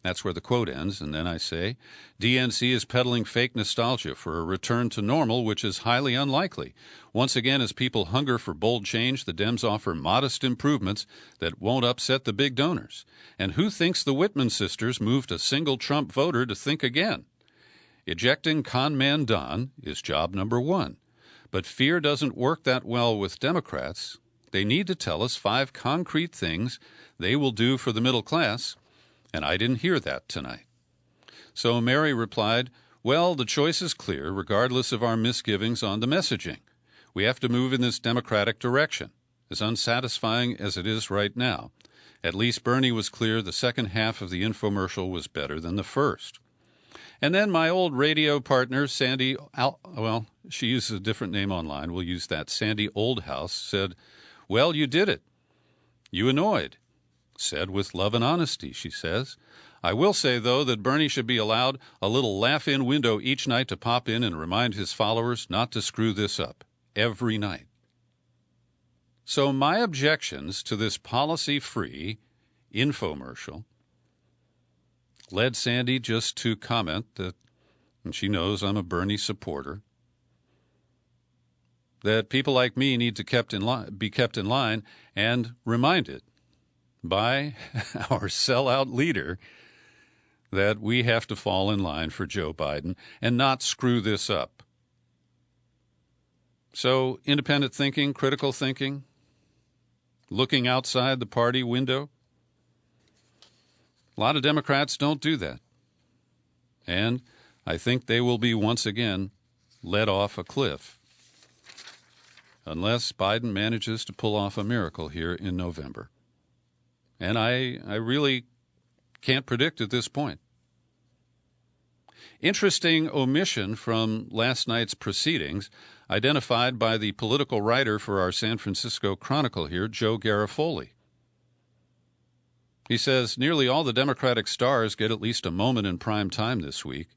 That's where the quote ends, and then I say, DNC is peddling fake nostalgia for a return to normal, which is highly unlikely. Once again, as people hunger for bold change, the Dems offer modest improvements that won't upset the big donors. And who thinks the Whitman sisters moved a single Trump voter to think again? Ejecting con man Don is job number one. But fear doesn't work that well with Democrats. They need to tell us 5 concrete things they will do for the middle class, and I didn't hear that tonight. So Mary replied, well, the choice is clear, regardless of our misgivings on the messaging. We have to move in this Democratic direction, as unsatisfying as it is right now. At least Bernie was clear the second half of the infomercial was better than the first. And then my old radio partner, Sandy, she uses a different name online. We'll use that. Sandy Oldhouse said, well, you did it. You annoyed. Said with love and honesty, she says. I will say, though, that Bernie should be allowed a little laugh-in window each night to pop in and remind his followers not to screw this up. Every night. So my objections to this policy-free infomercial led Sandy just to comment that, and she knows I'm a Bernie supporter, that people like me need to be kept in line and reminded by our sellout leader that we have to fall in line for Joe Biden and not screw this up. So independent thinking, critical thinking, looking outside the party window. A lot of Democrats don't do that. And I think they will be once again led off a cliff unless Biden manages to pull off a miracle here in November. And I really can't predict at this point. Interesting omission from last night's proceedings, identified by the political writer for our San Francisco Chronicle here, Joe Garofoli. He says nearly all the Democratic stars get at least a moment in prime time this week,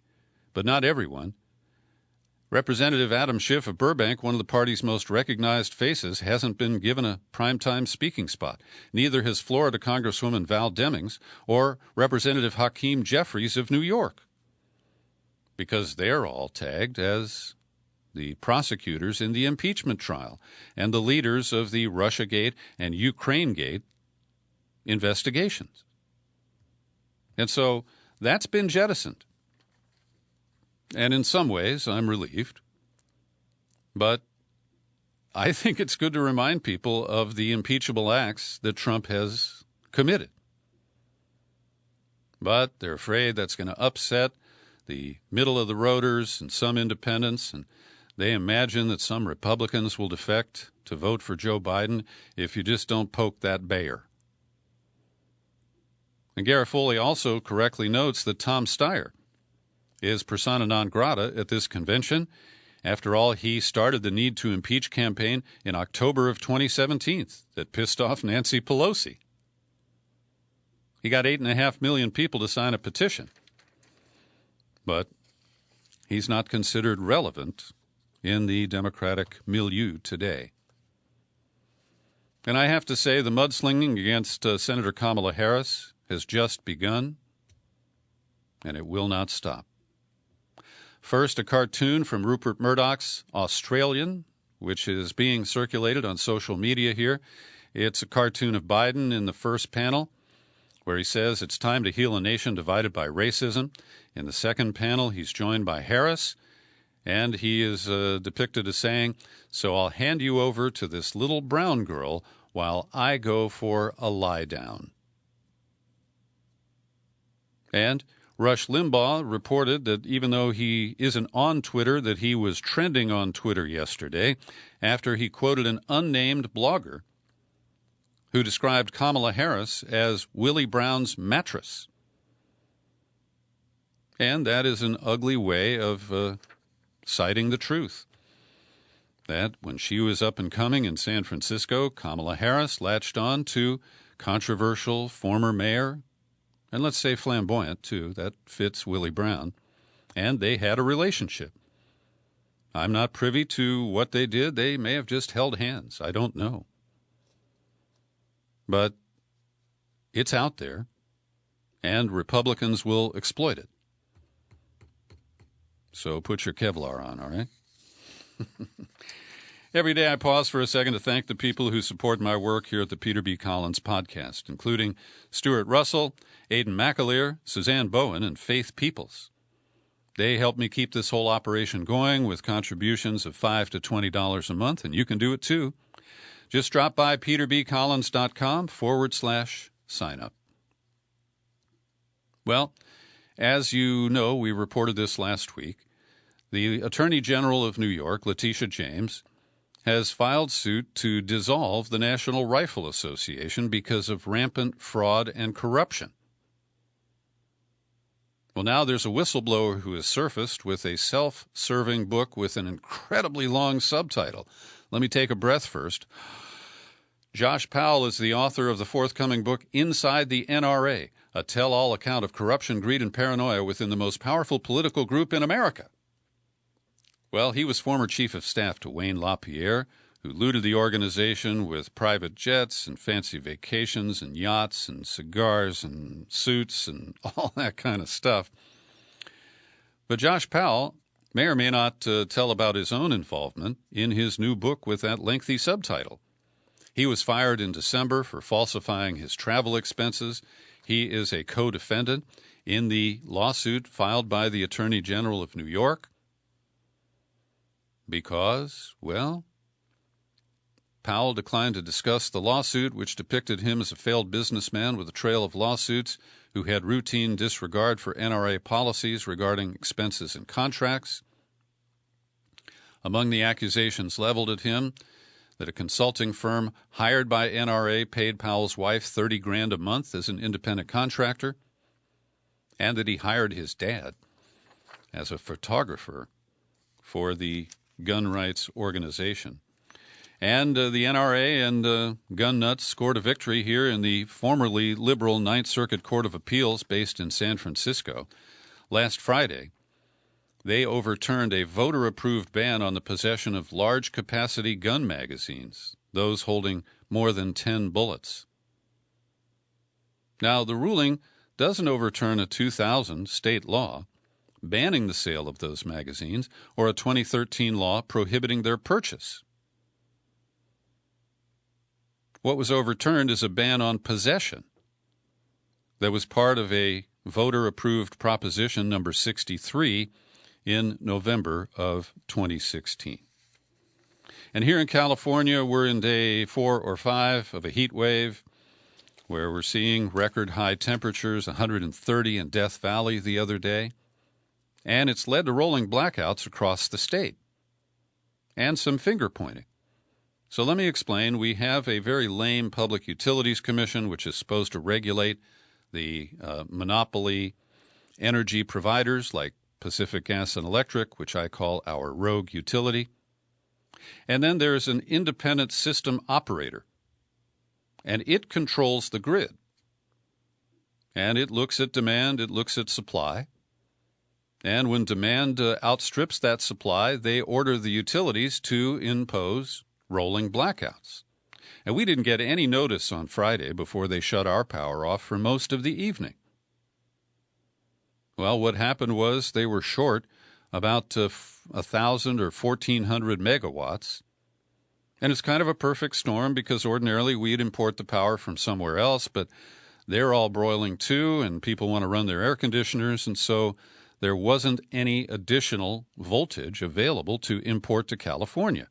but not everyone. Representative Adam Schiff of Burbank, one of the party's most recognized faces, hasn't been given a primetime speaking spot. Neither has Florida Congresswoman Val Demings or Representative Hakeem Jeffries of New York, because they're all tagged as the prosecutors in the impeachment trial and the leaders of the Russiagate and Ukrainegate investigations. And so that's been jettisoned. And in some ways, I'm relieved. But I think it's good to remind people of the impeachable acts that Trump has committed. But they're afraid that's going to upset the middle-of-the-roaders and some independents, and they imagine that some Republicans will defect to vote for Joe Biden if you just don't poke that bear. And Garofoli also correctly notes that Tom Steyer is persona non grata at this convention. After all, he started the need to impeach campaign in October of 2017 that pissed off Nancy Pelosi. He got 8.5 million people to sign a petition. But he's not considered relevant in the Democratic milieu today. And I have to say, the mudslinging against Senator Kamala Harris has just begun, and it will not stop. First, a cartoon from Rupert Murdoch's Australian, which is being circulated on social media here. It's a cartoon of Biden in the first panel, where he says it's time to heal a nation divided by racism. In the second panel, he's joined by Harris, and he is depicted as saying, "So I'll hand you over to this little brown girl while I go for a lie down." And Rush Limbaugh reported that even though he isn't on Twitter, that he was trending on Twitter yesterday after he quoted an unnamed blogger who described Kamala Harris as Willie Brown's mattress. And that is an ugly way of citing the truth. That when she was up and coming in San Francisco, Kamala Harris latched on to controversial former mayor, and let's say flamboyant, too. That fits Willie Brown. And they had a relationship. I'm not privy to what they did. They may have just held hands. I don't know. But it's out there, and Republicans will exploit it. So put your Kevlar on, all right? Every day I pause for a second to thank the people who support my work here at the Peter B. Collins Podcast, including Stuart Russell, Aidan McAleer, Suzanne Bowen, and Faith Peoples. They help me keep this whole operation going with contributions of $5 to $20 a month, and you can do it too. Just drop by peterbcollins.com/sign up. Well, as you know, we reported this last week. The Attorney General of New York, Letitia James, has filed suit to dissolve the National Rifle Association because of rampant fraud and corruption. Well, now there's a whistleblower who has surfaced with a self-serving book with an incredibly long subtitle. Let me take a breath first. Josh Powell is the author of the forthcoming book, Inside the NRA, a tell-all account of corruption, greed, and paranoia within the most powerful political group in America. Well, he was former chief of staff to Wayne LaPierre, who looted the organization with private jets and fancy vacations and yachts and cigars and suits and all that kind of stuff. But Josh Powell may or may not tell about his own involvement in his new book with that lengthy subtitle. He was fired in December for falsifying his travel expenses. He is a co-defendant in the lawsuit filed by the Attorney General of New York because, well, Powell declined to discuss the lawsuit, which depicted him as a failed businessman with a trail of lawsuits who had routine disregard for NRA policies regarding expenses and contracts. Among the accusations leveled at him, that a consulting firm hired by NRA paid Powell's wife $30,000 a month as an independent contractor, and that he hired his dad as a photographer for the gun rights organization. And the NRA and gun nuts scored a victory here in the formerly liberal Ninth Circuit Court of Appeals based in San Francisco. Last Friday, they overturned a voter-approved ban on the possession of large-capacity gun magazines, those holding more than 10 bullets. Now, the ruling doesn't overturn a 2000 state law banning the sale of those magazines or a 2013 law prohibiting their purchase. What was overturned is a ban on possession that was part of a voter-approved Proposition number 63 in November of 2016. And here in California, we're in day 4 or 5 of a heat wave where we're seeing record high temperatures, 130 in Death Valley the other day. and it's led to rolling blackouts across the state and some finger pointing. So let me explain. We have a very lame Public Utilities Commission, which is supposed to regulate the monopoly energy providers like Pacific Gas and Electric, which I call our rogue utility. And then there's an independent system operator, and it controls the grid. And it looks at demand, it looks at supply. And when demand outstrips that supply, they order the utilities to impose rolling blackouts. And we didn't get any notice on Friday before they shut our power off for most of the evening. Well, what happened was they were short about 1,000 or 1,400 megawatts. And it's kind of a perfect storm because ordinarily we'd import the power from somewhere else, but they're all broiling too, and people want to run their air conditioners, and so there wasn't any additional voltage available to import to California.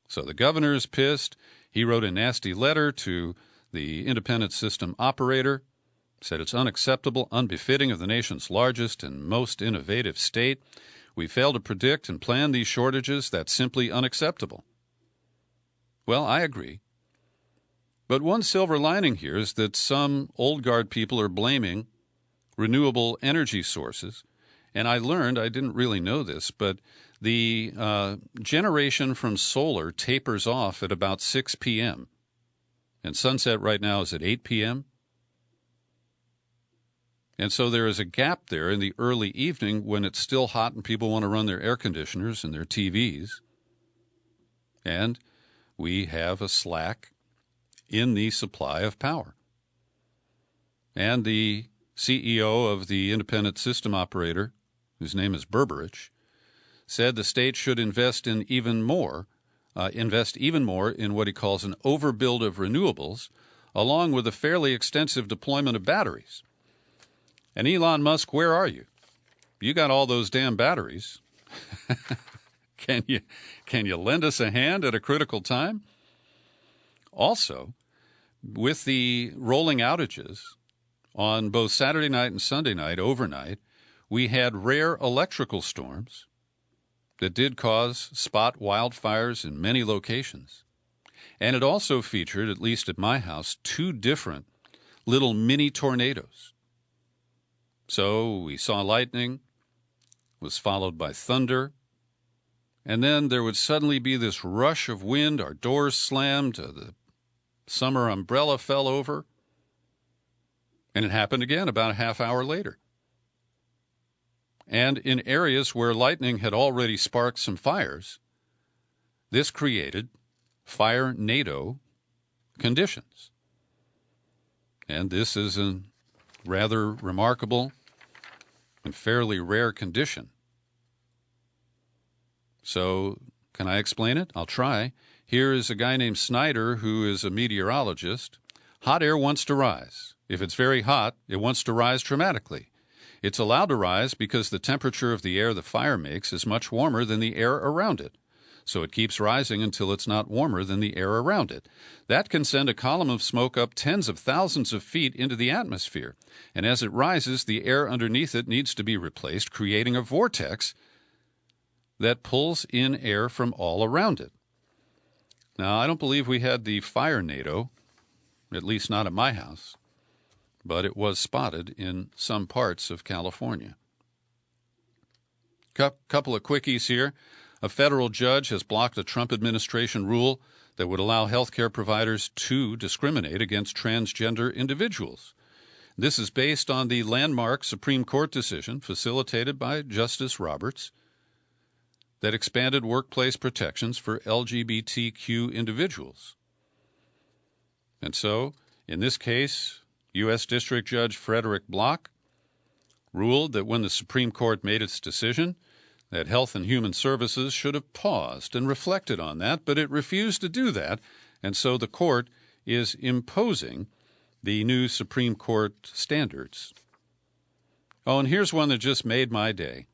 So the governor is pissed. He wrote a nasty letter to the independent system operator, said it's unacceptable, unbefitting of the nation's largest and most innovative state. We failed to predict and plan these shortages. That's simply unacceptable. Well, I agree. But one silver lining here is that some old guard people are blaming renewable energy sources. And I learned, I didn't really know this, but the generation from solar tapers off at about 6 p.m. And sunset right now is at 8 p.m. And so there is a gap there in the early evening when it's still hot and people want to run their air conditioners and their TVs. And we have a slack in the supply of power. And the CEO of the independent system operator, whose name is Berberich, said the state should invest even more in what he calls an overbuild of renewables, along with a fairly extensive deployment of batteries. And Elon Musk, where are you? You got all those damn batteries. Can you lend us a hand at a critical time? Also, with the rolling outages on both Saturday night and Sunday night overnight, we had rare electrical storms that did cause spot wildfires in many locations. And it also featured, at least at my house, 2 different little mini tornadoes. So we saw lightning, was followed by thunder, and then there would suddenly be this rush of wind. Our doors slammed, the summer umbrella fell over, and it happened again about a half hour later. And in areas where lightning had already sparked some fires, this created fire-nado conditions. And this is a rather remarkable and fairly rare condition. So, can I explain it? I'll try. Here is a guy named Snyder who is a meteorologist. Hot air wants to rise. If it's very hot, it wants to rise dramatically. It's allowed to rise because the temperature of the air the fire makes is much warmer than the air around it. So it keeps rising until it's not warmer than the air around it. That can send a column of smoke up tens of thousands of feet into the atmosphere. And as it rises, the air underneath it needs to be replaced, creating a vortex that pulls in air from all around it. Now, I don't believe we had the fire-nado, at least not at my house, but it was spotted in some parts of California. Couple of quickies here. A federal judge has blocked a Trump administration rule that would allow healthcare providers to discriminate against transgender individuals. This is based on the landmark Supreme Court decision facilitated by Justice Roberts that expanded workplace protections for LGBTQ individuals. And so, in this case, U.S. District Judge Frederick Block ruled that when the Supreme Court made its decision, that Health and Human Services should have paused and reflected on that, but it refused to do that, and so the court is imposing the new Supreme Court standards. Oh, and here's one that just made my day.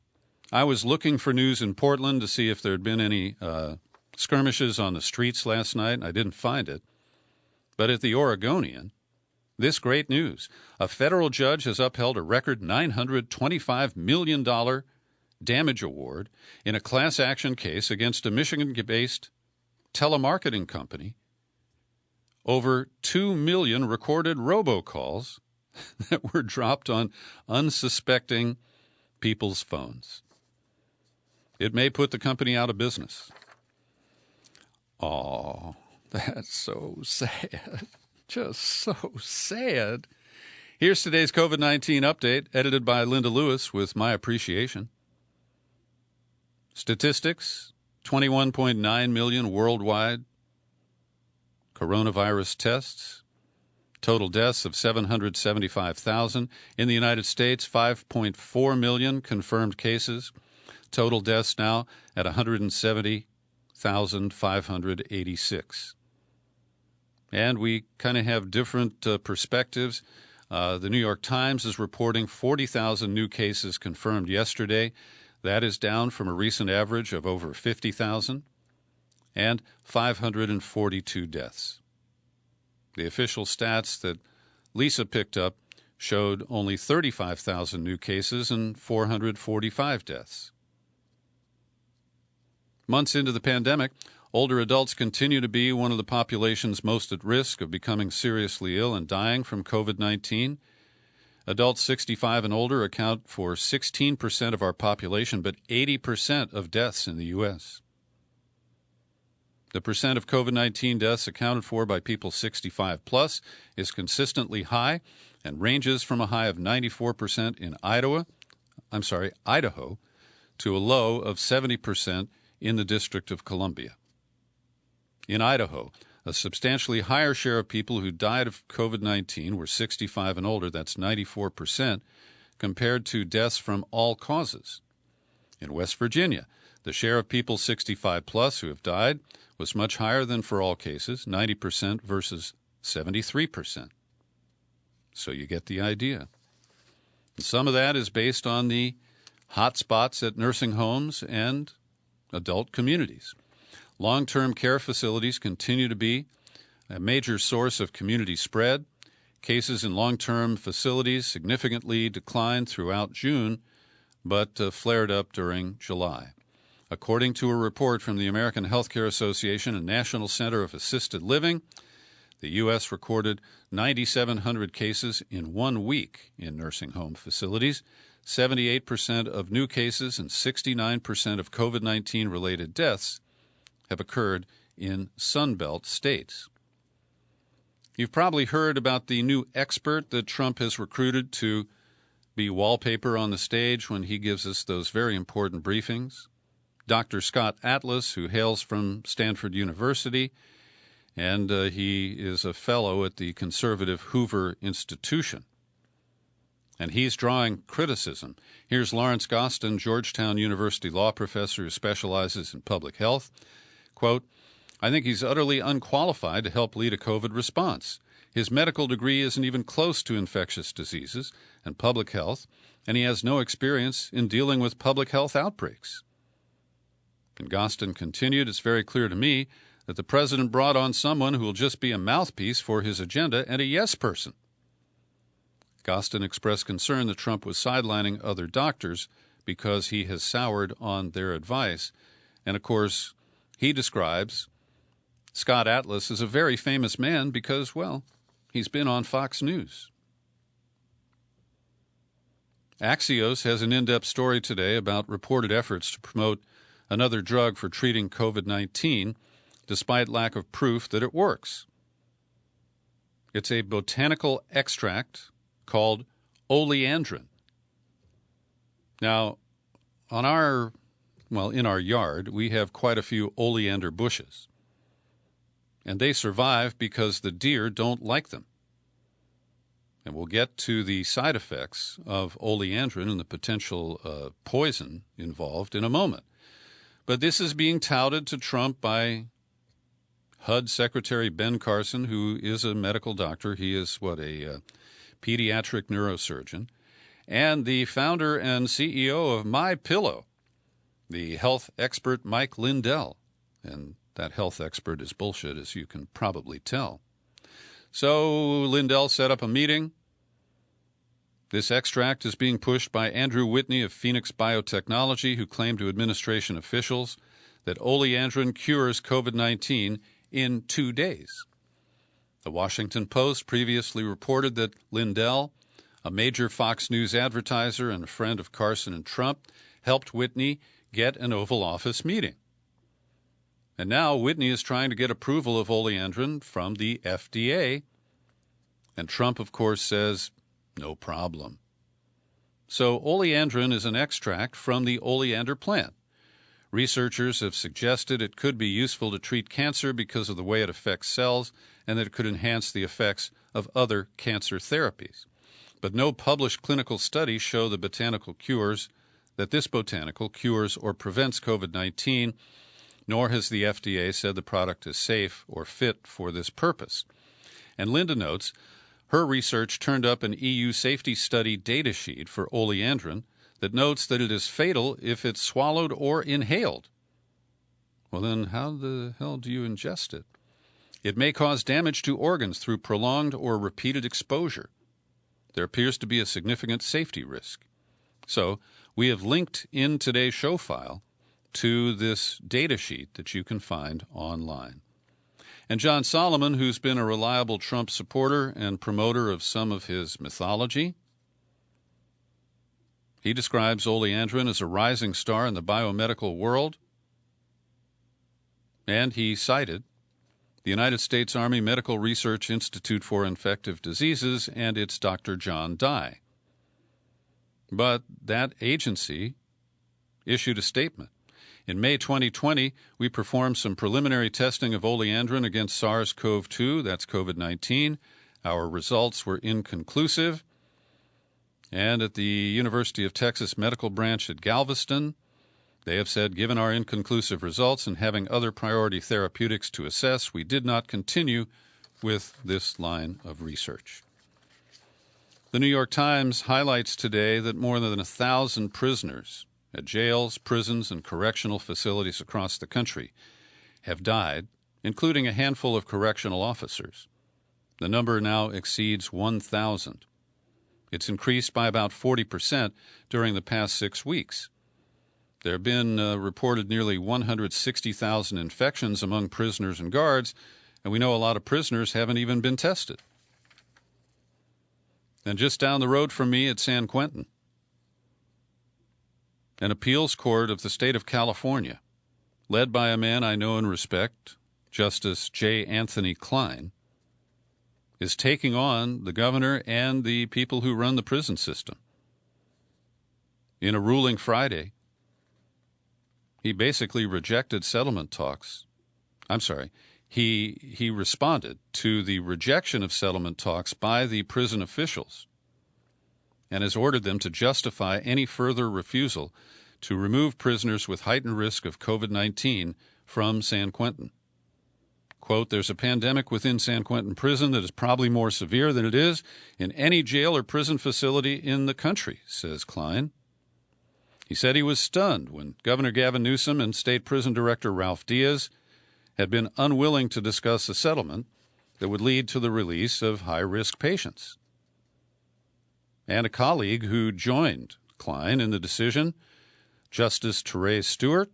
I was looking for news in Portland to see if there had been any skirmishes on the streets last night, and I didn't find it. But at the Oregonian, this great news. A federal judge has upheld a record $925 million damage award in a class action case against a Michigan-based telemarketing company over 2 million recorded robocalls that were dropped on unsuspecting people's phones. It may put the company out of business. Oh, that's so sad. Just so sad. Here's today's COVID-19 update, edited by Linda Lewis with my appreciation. Statistics, 21.9 million worldwide coronavirus tests. Total deaths of 775,000. In the United States, 5.4 million confirmed cases. Total deaths now at 170,586. And we kind of have different perspectives. The New York Times is reporting 40,000 new cases confirmed yesterday. That is down from a recent average of over 50,000 and 542 deaths. The official stats that Lisa picked up showed only 35,000 new cases and 445 deaths. Months into the pandemic, older adults continue to be one of the populations most at risk of becoming seriously ill and dying from COVID-19. Adults 65 and older account for 16% of our population, but 80% of deaths in the U.S. The percent of COVID-19 deaths accounted for by people 65 plus is consistently high and ranges from a high of 94% in Idaho to a low of 70% in the District of Columbia. In Idaho, a substantially higher share of people who died of COVID-19 were 65 and older, that's 94%, compared to deaths from all causes. In West Virginia, the share of people 65 plus who have died was much higher than for all cases, 90% versus 73%. So you get the idea. And some of that is based on the hot spots at nursing homes and adult communities. Long-term care facilities continue to be a major source of community spread. Cases in long-term facilities significantly declined throughout June, but flared up during July. According to a report from the American Healthcare Association and National Center of Assisted Living, the U.S. recorded 9,700 cases in 1 week in nursing home facilities. 78% of new cases and 69% of COVID-19 related deaths have occurred in Sunbelt states. You've probably heard about the new expert that Trump has recruited to be wallpaper on the stage when he gives us those very important briefings. Dr. Scott Atlas, who hails from Stanford University, and he is a fellow at the conservative Hoover Institution. And he's drawing criticism. Here's Lawrence Gostin, Georgetown University law professor who specializes in public health. Quote, I think he's utterly unqualified to help lead a COVID response. His medical degree isn't even close to infectious diseases and public health, and he has no experience in dealing with public health outbreaks. And Gostin continued, it's very clear to me that the president brought on someone who will just be a mouthpiece for his agenda and a yes person. Gostin expressed concern that Trump was sidelining other doctors because he has soured on their advice. And, of course, he describes Scott Atlas as a very famous man because, well, he's been on Fox News. Axios has an in-depth story today about reported efforts to promote another drug for treating COVID-19, despite lack of proof that it works. It's a botanical extract called oleandrin. Now, in our yard, we have quite a few oleander bushes. And they survive because the deer don't like them. And we'll get to the side effects of oleandrin and the potential poison involved in a moment. But this is being touted to Trump by HUD Secretary Ben Carson, who is a medical doctor. He is, a pediatric neurosurgeon, and the founder and CEO of MyPillow, the health expert Mike Lindell. And that health expert is bullshit, as you can probably tell. So Lindell set up a meeting. This extract is being pushed by Andrew Whitney of Phoenix Biotechnology, who claimed to administration officials that oleandrin cures COVID-19 in 2 days. The Washington Post previously reported that Lindell, a major Fox News advertiser and a friend of Carson and Trump, helped Whitney get an Oval Office meeting. And now Whitney is trying to get approval of oleandrin from the FDA. And Trump, of course, says, no problem. So oleandrin is an extract from the oleander plant. Researchers have suggested it could be useful to treat cancer because of the way it affects cells and that it could enhance the effects of other cancer therapies. But no published clinical studies show that this botanical cures or prevents COVID-19, nor has the FDA said the product is safe or fit for this purpose. And Linda notes, her research turned up an EU safety study data sheet for oleandrin that notes that it is fatal if it's swallowed or inhaled. Well, then how the hell do you ingest it? It may cause damage to organs through prolonged or repeated exposure. There appears to be a significant safety risk. So we have linked in today's show file to this data sheet that you can find online. And John Solomon, who's been a reliable Trump supporter and promoter of some of his mythology, he describes oleandrin as a rising star in the biomedical world, and he cited the United States Army Medical Research Institute for Infective Diseases and its Dr. John Dye. But that agency issued a statement. In May 2020, we performed some preliminary testing of oleandrin against SARS-CoV-2, that's COVID-19. Our results were inconclusive. And at the University of Texas Medical Branch at Galveston, they have said, given our inconclusive results and having other priority therapeutics to assess, we did not continue with this line of research. The New York Times highlights today that more than 1,000 prisoners at jails, prisons, and correctional facilities across the country have died, including a handful of correctional officers. The number now exceeds 1,000. It's increased by about 40% during the past 6 weeks. There have been reported nearly 160,000 infections among prisoners and guards, and we know a lot of prisoners haven't even been tested. And just down the road from me at San Quentin, an appeals court of the state of California, led by a man I know and respect, Justice J. Anthony Klein, is taking on the governor and the people who run the prison system. In a ruling Friday, he basically rejected settlement talks. He responded to the rejection of settlement talks by the prison officials and has ordered them to justify any further refusal to remove prisoners with heightened risk of COVID-19 from San Quentin. Quote, there's a pandemic within San Quentin prison that is probably more severe than it is in any jail or prison facility in the country, says Klein. He said he was stunned when Governor Gavin Newsom and State Prison Director Ralph Diaz had been unwilling to discuss a settlement that would lead to the release of high-risk patients. And a colleague who joined Klein in the decision, Justice Therese Stewart,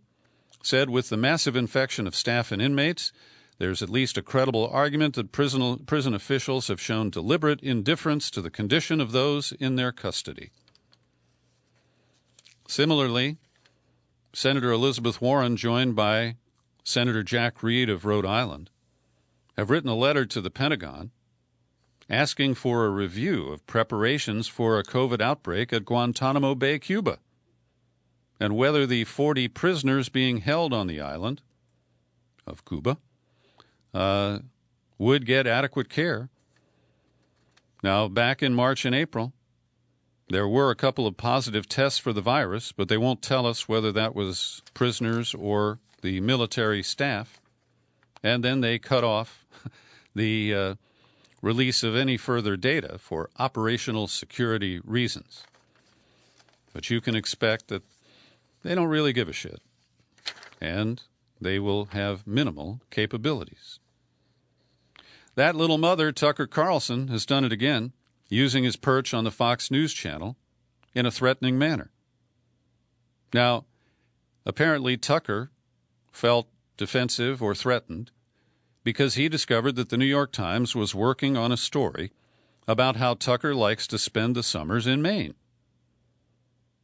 said with the massive infection of staff and inmates, there's at least a credible argument that prison officials have shown deliberate indifference to the condition of those in their custody. Similarly, Senator Elizabeth Warren, joined by Senator Jack Reed of Rhode Island, have written a letter to the Pentagon asking for a review of preparations for a COVID outbreak at Guantanamo Bay, Cuba, and whether the 40 prisoners being held on the island of Cuba would get adequate care. Now, back in March and April, there were a couple of positive tests for the virus, but they won't tell us whether that was prisoners or the military staff. And then they cut off the release of any further data for operational security reasons. But you can expect that they don't really give a shit, and they will have minimal capabilities. That little mother, Tucker Carlson, has done it again, using his perch on the Fox News channel in a threatening manner. Now, apparently Tucker felt defensive or threatened because he discovered that the New York Times was working on a story about how Tucker likes to spend the summers in Maine.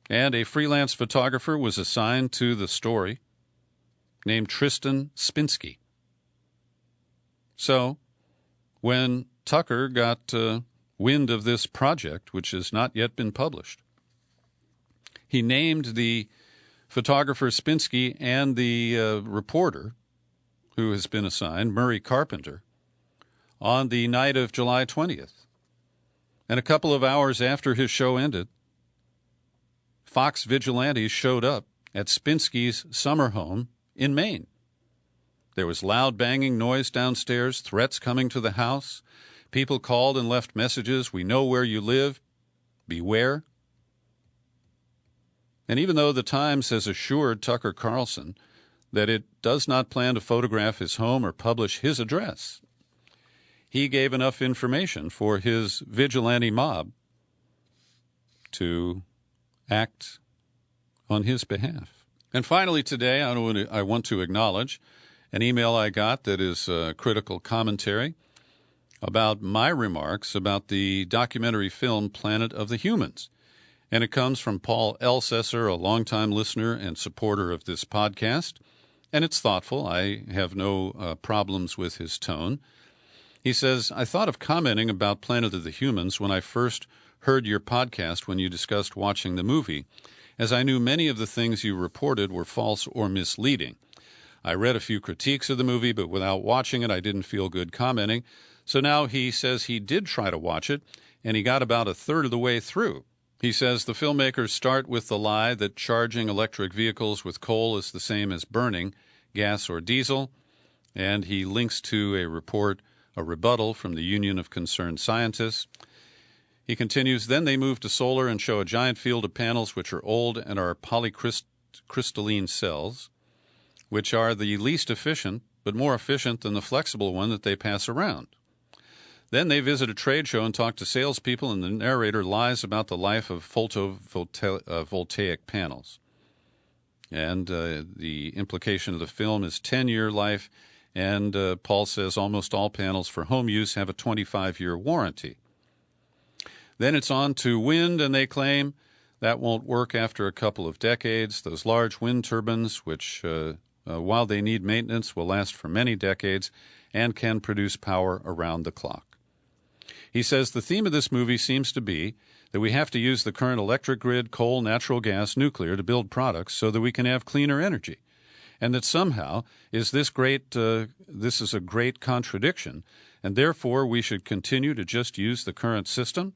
And a freelance photographer was assigned to the story named Tristan Spinsky. So, when Tucker got wind of this project, which has not yet been published, he named the photographer Spinsky and the reporter who has been assigned, Murray Carpenter, on the night of July 20th. And a couple of hours after his show ended, Fox vigilantes showed up at Spinsky's summer home in Maine. There was loud banging noise downstairs, threats coming to the house. People called and left messages, "We know where you live. Beware." And even though the Times has assured Tucker Carlson that it does not plan to photograph his home or publish his address, he gave enough information for his vigilante mob to act on his behalf. And finally today, I want to acknowledge an email I got that is critical commentary about my remarks about the documentary film Planet of the Humans. And it comes from Paul Elsesser, a longtime listener and supporter of this podcast. And it's thoughtful. I have no problems with his tone. He says, "I thought of commenting about Planet of the Humans when I first heard your podcast when you discussed watching the movie, as I knew many of the things you reported were false or misleading. I read a few critiques of the movie, but without watching it, I didn't feel good commenting. So now he says he did try to watch it, and he got about a third of the way through. He says the filmmakers start with the lie that charging electric vehicles with coal is the same as burning gas or diesel, and he links to a rebuttal from the Union of Concerned Scientists. He continues, then they move to solar and show a giant field of panels which are old and are polycrystalline cells, which are the least efficient, but more efficient than the flexible one that they pass around. Then they visit a trade show and talk to salespeople, and the narrator lies about the life of photovoltaic panels. And the implication of the film is 10-year life, and Paul says almost all panels for home use have a 25-year warranty. Then it's on to wind, and they claim that won't work after a couple of decades. Those large wind turbines, which, while they need maintenance, will last for many decades and can produce power around the clock. He says the theme of this movie seems to be that we have to use the current electric grid, coal, natural gas, nuclear to build products so that we can have cleaner energy, and that somehow this is a great contradiction, and therefore we should continue to just use the current system.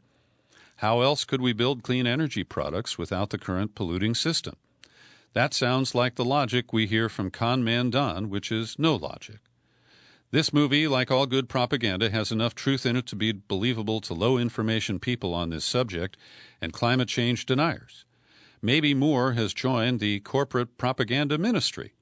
How else could we build clean energy products without the current polluting system? That sounds like the logic we hear from Con Man Don, which is no logic. This movie, like all good propaganda, has enough truth in it to be believable to low-information people on this subject and climate change deniers. Maybe Moore has joined the corporate propaganda ministry.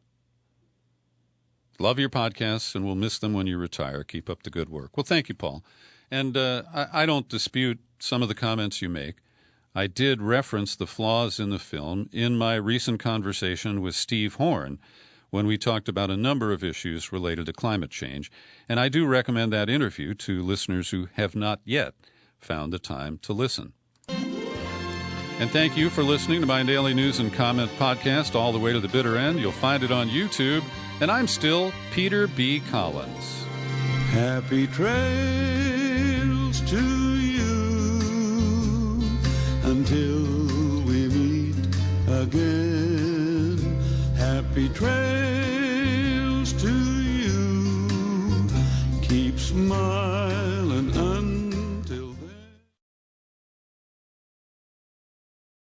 Love your podcasts, and we'll miss them when you retire. Keep up the good work." Well, thank you, Paul. And I don't dispute some of the comments you make. I did reference the flaws in the film in my recent conversation with Steve Horn when we talked about a number of issues related to climate change, and I do recommend that interview to listeners who have not yet found the time to listen. And thank you for listening to my daily news and comment podcast all the way to the bitter end. You'll find it on YouTube, and I'm still Peter B. Collins. Happy trails to you until we meet again. Happy trails.